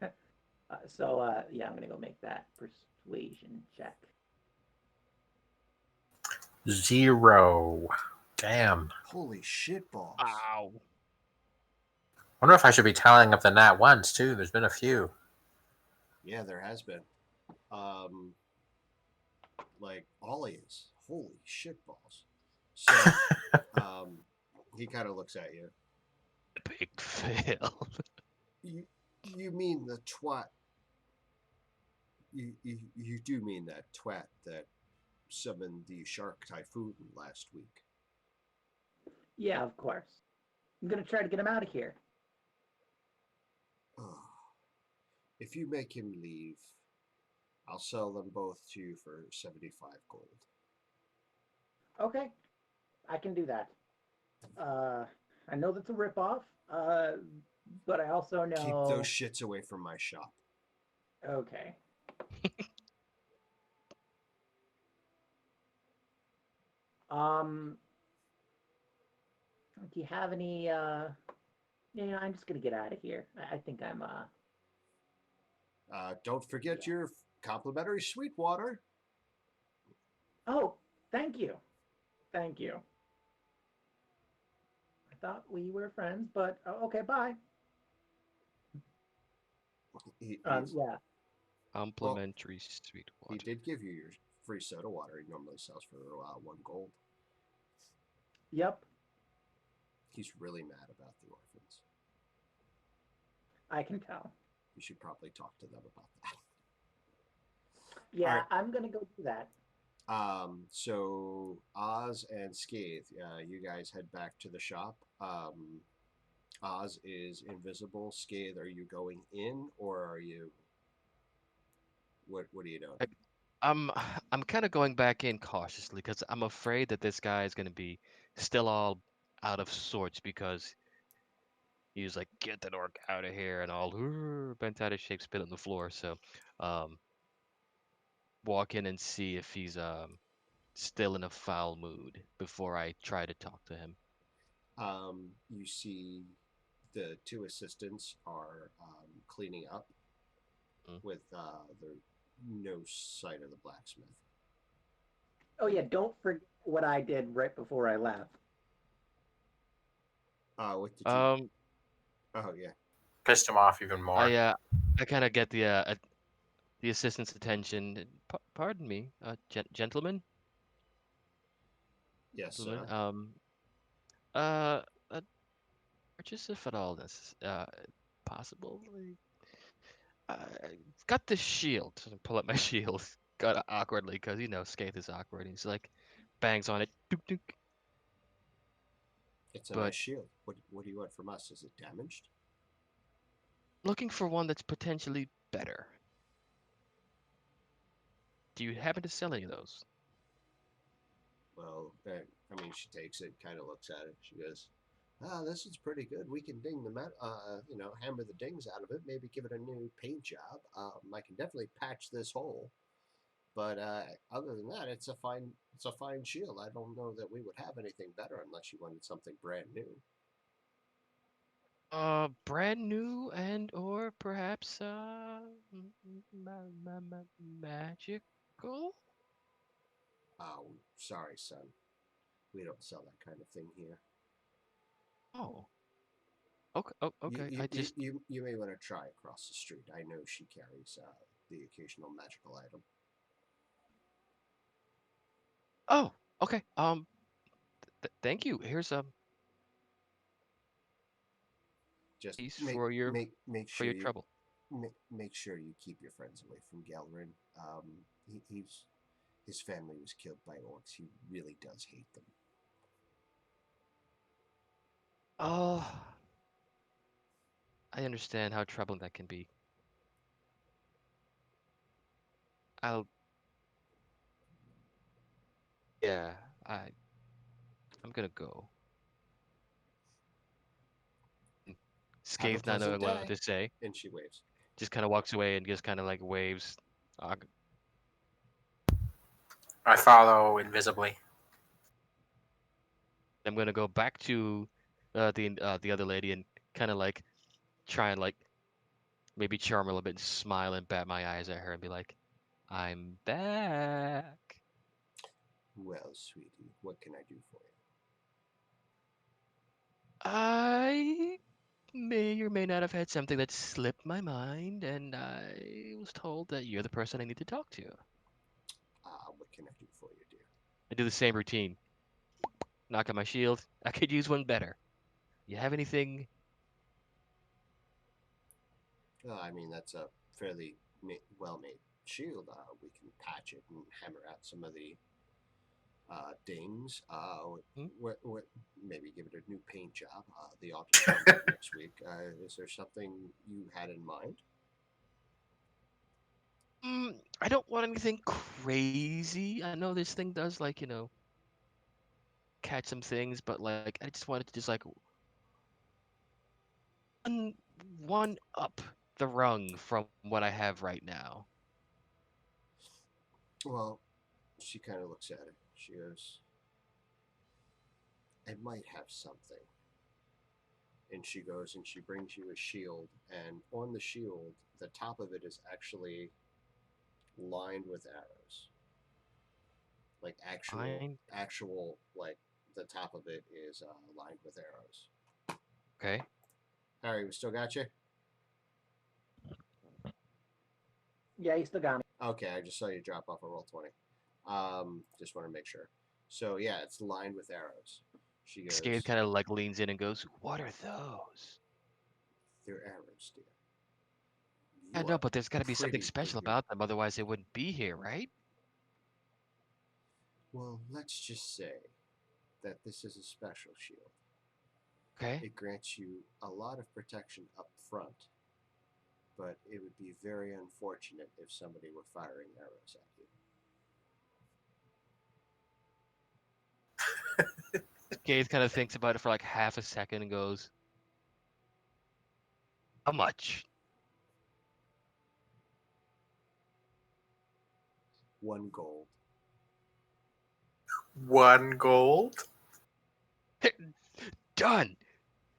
Yeah, I'm gonna go make that persuasion check.
0. Damn.
Holy shit balls.
Ow.
Wonder if I should be tallying up the nat ones too. There's been a few.
Yeah, there has been. Like Ollie is. Holy shit balls. So, he kind of looks at you.
Big fail.
You mean the twat? You do mean that twat that summoned the shark typhoon last week?
Yeah, of course. I'm gonna try to get him out of here.
Oh. If you make him leave, I'll sell them both to you for 75 gold.
Okay, I can do that. I know that's a ripoff, but I also know.
Keep those shits away from my shop.
Okay. um, do you have any? I'm just gonna get out of here. I think I'm.
Don't forget your complimentary sweet water.
Oh, thank you. Thank you. I thought we were friends, but okay, bye. Yeah.
Complimentary sweet
He
water.
did give you your free soda water. He normally sells for 1 gold.
Yep,
He's really mad about the orphans.
I can tell.
You should probably talk to them about that. All
Yeah,
right.
I'm gonna go do that.
So Oz and Scathe, you guys head back to the shop. Oz is invisible. Scathe, are you going in or are you what are you doing?
I, I'm I'm kind of going back in cautiously because I'm afraid that this guy is going to be still all out of sorts because he was like, "Get that orc out of here," and all bent out of shape, spit on the floor. So, um, walk in and see if he's still in a foul mood before I try to talk to him.
You see the two assistants are cleaning up
Mm.
with the no sight of the blacksmith.
Oh yeah, don't forget what I did right before I left.
What did you?
Um,
Oh yeah,
Pissed him off even more.
I kind of get the assistant's attention. Pardon me,
yes,
gentlemen.
sir.
Uh, uh, purchase if at all this possible. I got this shield. Pull up my shield. Got it awkwardly because Skaith is awkward. He's like bangs on it. Dunk, dunk.
It's a nice
But
shield. What do you want from us? Is it damaged?
looking for one that's potentially better. Do you happen to sell any of those?
Well, I mean, she takes it, kind of looks at it. She goes, "Ah, this is pretty good. We can ding the hammer the dings out of it. Maybe give it a new paint job. I can definitely patch this hole. But other than that, it's a fine shield. I don't know that we would have anything better unless you wanted something brand new.
Brand new and or perhaps magical?
Oh, sorry, son. We don't sell that kind of thing here.
Oh, okay. Oh,
You
okay.
you,
I
you,
just
you you may want to try across the street. I know she carries the occasional magical item.
Oh, okay. Thank you. Here's
Just
piece
make
for your
make make
for
sure
your
you
trouble.
make sure you keep your friends away from Gelrin. He's his family was killed by orcs. He really does hate them.
Oh, I understand how troubling that can be. I'll yeah. I I'm gonna go.
Have a
Scathe not
pleasant
knowing what to
day.
say,
And she waves.
just kind of walks away and just kind of like waves. Uh,
I follow invisibly.
I'm gonna go back to the other lady and kind of like try and like maybe charm her a little bit and smile and bat my eyes at her and be like, "I'm back."
Well, sweetie, what can I do for you?
I may or may not have had something that slipped my mind, and I was told that you're the person I need to talk to.
What can I do for you, dear?
I do the same routine. Knock on my shield. I could use one better. You have anything?
I mean, that's a fairly well-made shield. We can patch it and hammer out some of the dings.
Hmm?
Maybe give it a new paint job. The autumn's coming up next week. Is there something you had in mind?
I don't want anything crazy. I know this thing does like, catch some things, but like I just wanted to just like one one up the rung from what I have right now.
Well, she kind of looks at it. She goes, "I might have something." And she goes and she brings you a shield, and on the shield, the top of it is actually lined with arrows, like
Fine.
actual like the top of it is lined with arrows.
Okay.
Harry, we still got you.
Yeah, you still got me.
Okay, I just saw you drop off a roll 20. Just want to make sure. So yeah, it's lined with arrows. She goes,
Scathe kind of like leans in and goes, "What are those?"
"They're arrows, dear.
I
You
know,
are
but there's got to be something
pretty for
special
your
about them, otherwise they wouldn't be here, right?
Well, let's just say that this is a special shield.
Okay.
It grants you a lot of protection up front, but it would be very unfortunate if somebody were firing arrows at you.
Scathe kind of thinks about it for like half a second and goes, "How much?"
1 gold.
1 gold.
Done.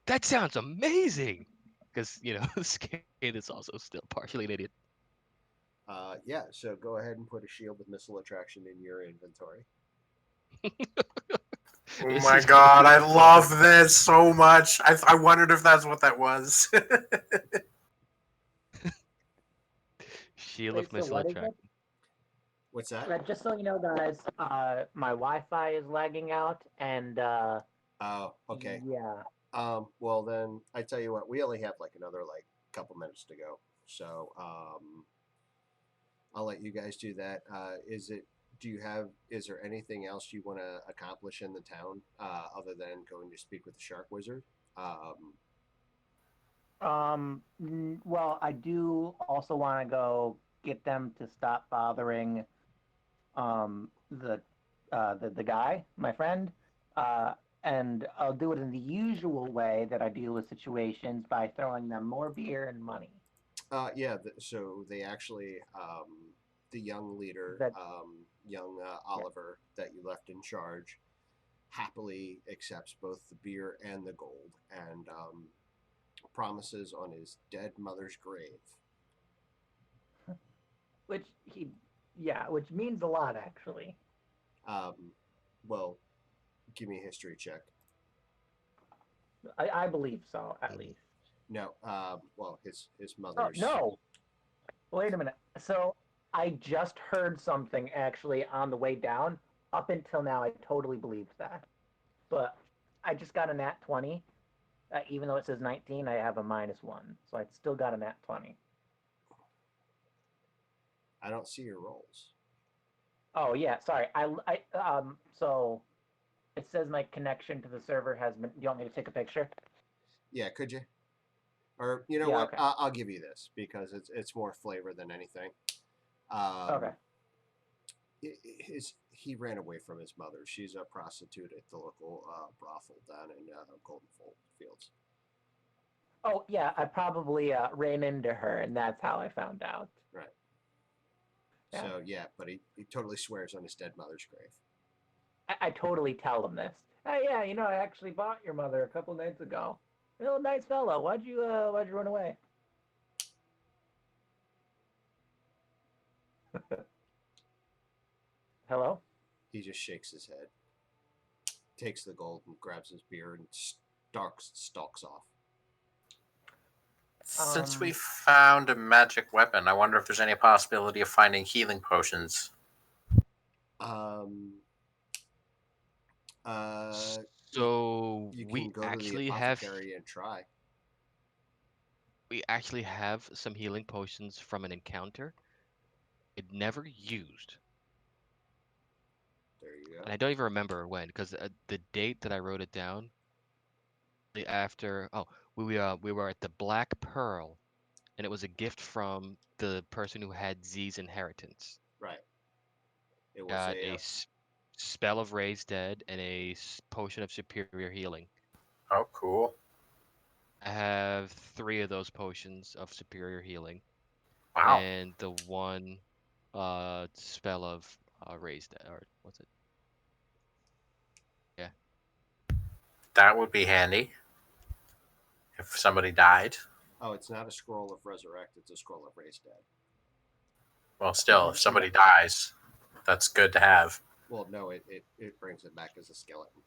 That sounds amazing. Because Scathe is also still partially an idiot.
Yeah, so go ahead and put a shield with missile attraction in your inventory.
Oh
This
my
is gonna
god,
be
I love
fun.
this so much. I wondered if that's what that was.
Shield
Wait,
of
so
missile
what is it?
attraction.
What's that?
Just so you know, guys, my Wi-Fi is lagging out, and
Oh, okay.
yeah.
Well then, I tell you what, we only have like another couple minutes to go, so I'll let you guys do that. Is there anything else you want to accomplish in the town other than going to speak with the shark wizard?
Well, I do also want to go get them to stop bothering the guy, my friend, uh, and I'll do it in the usual way that I deal with situations by throwing them more beer and money.
Yeah, so they actually, the young leader,
That
young
yeah.
Oliver that you left in charge, happily accepts both the beer and the gold and promises on his dead mother's grave.
Which which means a lot actually.
Um, well, give me a history check.
I believe so, at
Mhm.
least.
No, well, his
Oh
mother's.
no! Wait a minute. So I just heard something actually on the way down. Up until now, I totally believed that, but I just got a nat 20. Even though it says 19, I have a -1, so I still got a nat 20.
I don't see your rolls.
Oh yeah, sorry. So it says my connection to the server has been. Do you want me to take a picture?
Yeah, could you? Or you know
Yeah.
what?
Okay.
I'll give you this because it's more flavor than anything.
Okay.
Um, he ran away from his mother. She's a prostitute at the local brothel down in Golden Fields.
Oh yeah, I probably ran into her, and that's how I found out.
Right.
Yeah.
So yeah, but he totally swears on his dead mother's grave.
I totally tell him this. Hey, yeah, I actually bought your mother a couple nights ago. Real nice fellow. Why'd you run away? Hello?
He just shakes his head, takes the gold, and grabs his beer and stalks off.
Since we
Um,
found a magic weapon, I wonder if there's any possibility of finding healing potions.
Um, uh, you,
So
you can go to the apothecary and try.
we actually have some healing potions from an encounter. It never used,
There you
and
go.
I don't even remember when, because the date that I wrote it down after. Oh, we were at the Black Pearl, and it was a gift from the person who had Z's inheritance.
Right. It was
Got
a
a spell of raise dead and a potion of superior healing.
Oh, cool.
I have 3 of those potions of superior healing,
Wow.
and the one spell of raise dead, or what's it? Yeah.
That would be handy if somebody died.
Oh, it's not a scroll of resurrect. It's a scroll of raise dead.
Well, still, if
yeah.
somebody dies, that's good to have.
Well, no, it brings it back as a skeleton.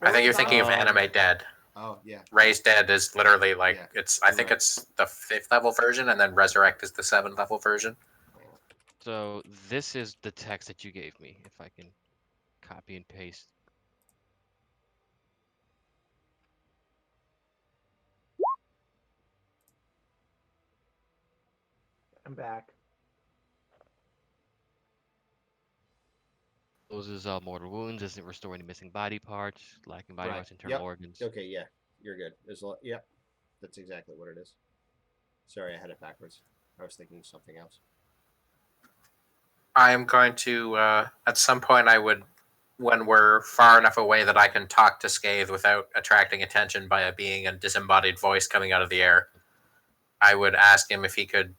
I think you're thinking of
Um,
Animate Dead.
Oh yeah.
Raise Dead is literally like
Yeah,
it's. I think
right.
it's the 5th level version, and then Resurrect is the 7th level version.
So this is the text that you gave me, if I can copy and paste.
I'm back.
Closes mortal wounds, doesn't restore any missing body parts, lacking body
Right.
parts, internal
Yep.
organs.
Okay. Yeah. You're good. Yep. That's exactly what it is. Sorry, I had it backwards. I was thinking something else.
I am going to, at some point, when we're far enough away that I can talk to Scathe without attracting attention by it being a disembodied voice coming out of the air, I would ask him if he could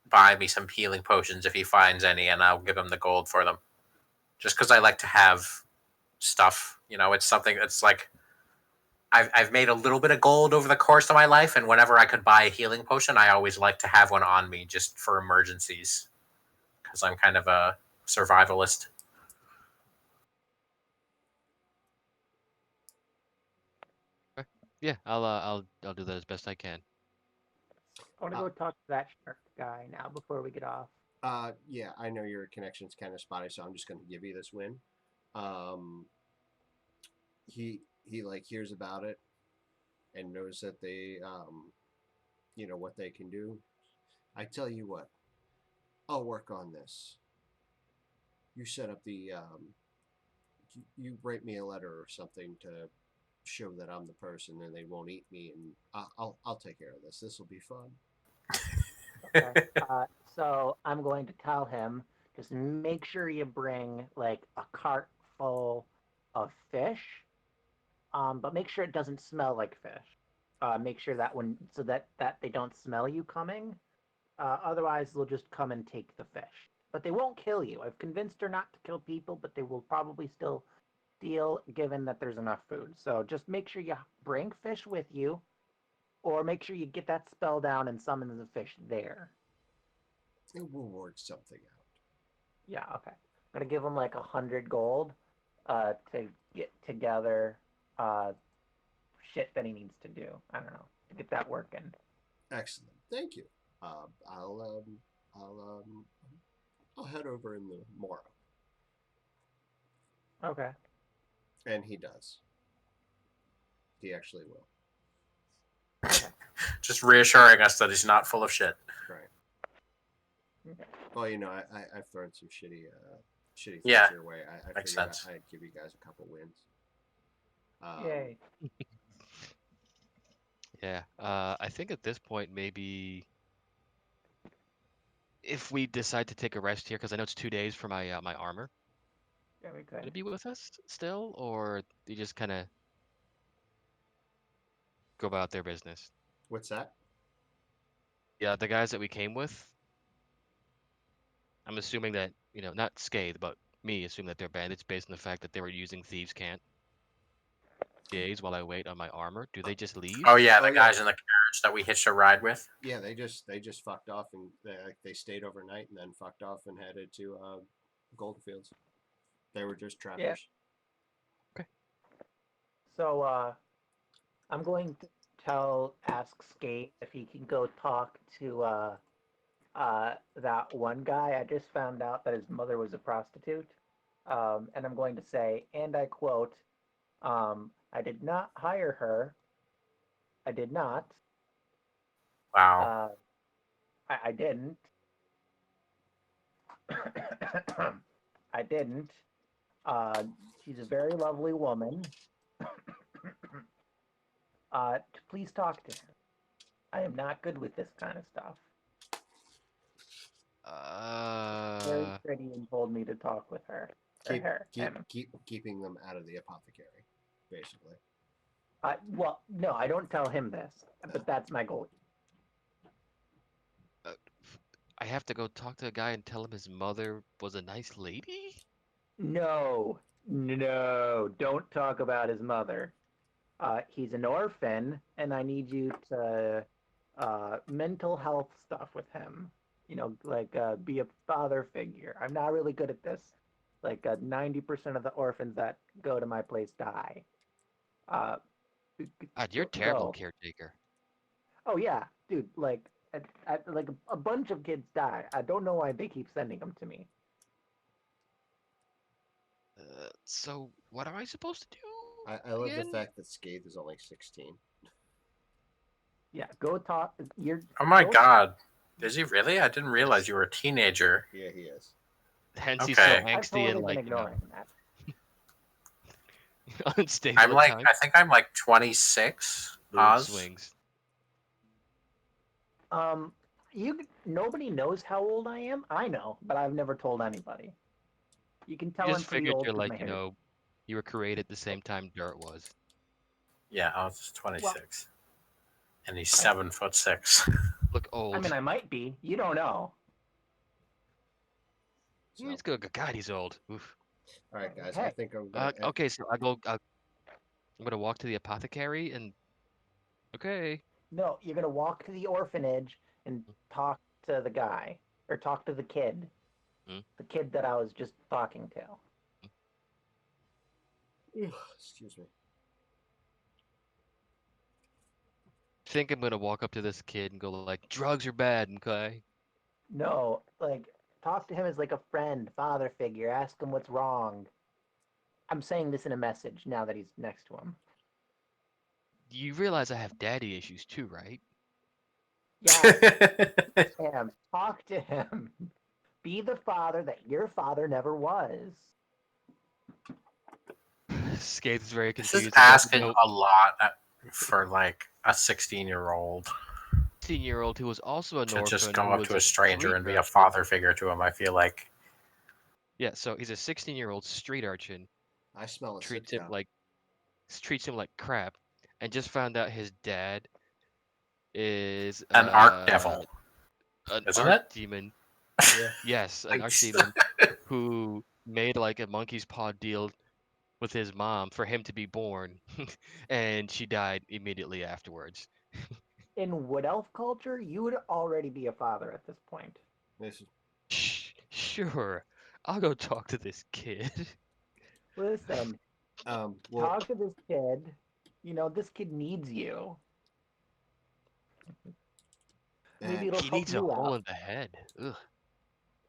buy me some healing potions if he finds any, and I'll give him the gold for them. Just because I like to have stuff. It's something that's like I've made a little bit of gold over the course of my life, and whenever I could buy a healing potion, I always like to have one on me just for emergencies because I'm kind of a survivalist.
Okay. Yeah, I'll do that as best I can.
I want to
Uh,
go talk to that shark guy now before we get off.
Yeah, I know your connection's kind of spotty, so I'm just going to give you this win. Um, he like hears about it and knows that they, what they can do. I tell you what, I'll work on this. You set up the, you write me a letter or something to show that I'm the person, and they won't eat me, and I'll take care of this. This will be fun.
Okay. So I'm going to tell him just make sure you bring like a cart full of fish, but make sure it doesn't smell like fish. Make sure that so that they don't smell you coming. Otherwise, they'll just come and take the fish. But they won't kill you. I've convinced her not to kill people, but they will probably still steal, given that there's enough food. So just make sure you bring fish with you, or make sure you get that spell down and summon the fish there.
It will work something out.
Yeah, okay. I'm gonna give him like 100 gold, to get together, uh, shit that he needs to do. I don't know to get that working.
Excellent. Thank you. Uh, I'll um, I'll um, I'll head over in the morrow,
Okay.
and he does. He actually will.
Okay.
Just reassuring us that he's not full of shit.
Right.
Okay.
Well, I've thrown some shitty things
Yeah,
your way. I
makes
figured
sense.
I'd give you guys a couple wins.
Yay.
Yeah. I think at this point maybe if we decide to take a rest here, because I know it's 2 days for my armor,
Yeah, we
gonna
could.
be with us still, or do you just kind of go about their business?
What's that?
Yeah, the guys that we came with, I'm assuming that, not Scathe, but me assuming that they're bandits based on the fact that they were using thieves' can't days while I wait on my armor. Do they just leave?
Oh yeah,
Oh
the
yeah,
guys in the carriage that we hitched a ride with.
yeah. They just fucked off, and they stayed overnight and then fucked off and headed to Goldfields. They were just
Yeah.
trappers.
Okay.
So I'm going to ask Skate if he can go talk to that one guy. I just found out that his mother was a prostitute. And I'm going to say, and I quote, I did not hire her. I did not.
Wow.
Uh, I didn't. I didn't. She's a very lovely woman. Please talk to her. I am not good with this kind of stuff. Very
Uh,
pretty and told me to talk with her. Or
Keep
her.
keep
Him.
keeping them out of the apothecary, basically.
Well, no, I don't tell him this, but that's my goal.
uh, I have to go talk to a guy and tell him his mother was a nice lady?
No, no, don't talk about his mother. He's an orphan, and I need you to mental health stuff with him. Like be a father figure. I'm not really good at this. Like 90% of the orphans that go to my place die. Uh,
God, you're a terrible
go.
caretaker.
Oh yeah, dude. Like a bunch of kids die. I don't know why they keep sending them to me.
So what am I supposed to
I
do
love the
again?
fact that Scathe is only 16.
Yeah, go talk. You're
Oh my
go
god. Is he really? I didn't realize you were a teenager.
Yeah, he is.
Hence, he's so
Okay.
I've
angsty and
totally been
like
ignoring that.
unstable
I'm
at
like,
times.
I think I'm like 26.
Mood
Oz.
swings.
Nobody knows how old I am. I know, but I've never told anybody. You can
You
tell I'm
just
pretty
figured
old
you're
because
like,
my hair.
you were created the same time Dirt was.
Yeah, Oz is 26. And he's
I-
7'6".
Look
I
old.
mean, I might be. You don't know.
So,
He's good. God, he's old. Oof.
all right, guys. I
Heck.
think I'm gonna.
Okay, so I'm gonna walk to the apothecary and okay.
No, you're gonna walk to the orphanage and talk to the guy or talk to the kid,
Hmm?
the kid that I was just talking to.
Excuse me.
Think I'm gonna walk up to this kid and go like, drugs are bad, okay?
No, like talk to him as like a friend, father figure. Ask him what's wrong. I'm saying this in a message now that he's next to him.
You realize I have daddy issues too, right?
Yeah, Sam, talk to him. Be the father that your father never was.
Skate's very
This is
confused.
asking
No
a lot for like a 16-year-old
16-year-old who was also an
to just
orphan
go
who
up
was
to a stranger
street
and be a
urchin.
father figure to him. I feel like
Yeah, so he's a 16-year-old street urchin.
I smell a
Treats him
sitcom.
like treats him like crap, and just found out his dad is
an arc devil,
an
isn't it?
archdemon.
Yeah.
Yes, an
Thanks.
archdemon who made like a monkey's paw deal with his mom for him to be born, and she died immediately afterwards.
In Wood Elf culture, you would already be a father at this point.
This is,
Sure, I'll go talk to this kid.
Listen,
well,
talk to this kid. You know, this kid needs you. Maybe
and
it'll
He
help
needs a
you
hole
out.
in the head. Ugh.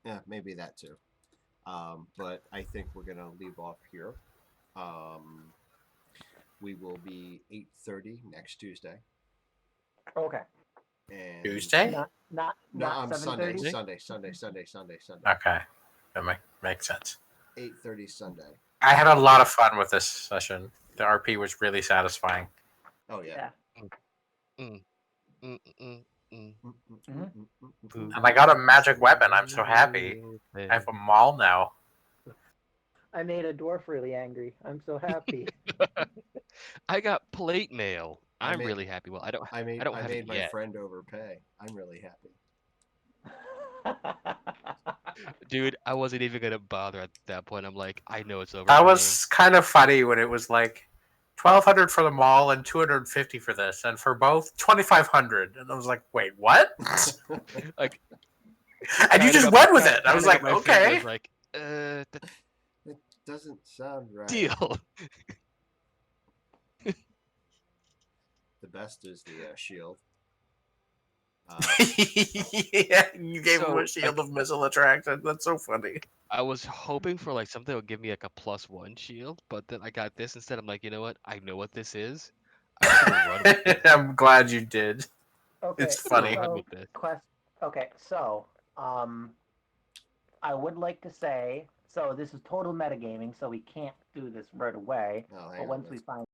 yeah, maybe that too. But I think we're gonna leave off here. Um, we will be 8:30 next Tuesday,
Okay.
and
Tuesday.
no,
Not
I'm
7:30.
Sunday.
Okay, that makes sense.
8:30 Sunday.
I had a lot of fun with this session. The RP was really satisfying,
Oh yeah.
Yeah.
Mm, mm, mm, mm.
Mhm.
and I got a magic weapon. I'm so happy. I have a maul now.
I made a dwarf really angry. I'm so happy.
I got plate mail.
I
I'm
made
really happy. Well, I don't
I
have it
made my
yet.
friend overpay. I'm really happy.
Dude, I wasn't even gonna bother at that point. I'm like, I know it's
That
overpaying.
was kind of funny when it was like 1,200 for the mall and 250 for this, and for both 2,500. And I was like, wait, what?
Like,
And you just went with it. I was like, okay.
Like, the
It doesn't sound right.
deal.
The best is the shield.
Yeah, you gave him
So,
a shield of missile attraction. That's so funny.
I was hoping for like something that would give me like a +1 shield, but then I got this instead. I'm like, you know what? I know what this is. I'm just gonna run with it.
I'm glad you did.
Okay.
It's
I'm gonna
funny.
run
So,
with this.
Okay, so I would like to say, so this is total metagaming, so we can't do this right away.
Oh, hang
But
on,
once we
let's-
find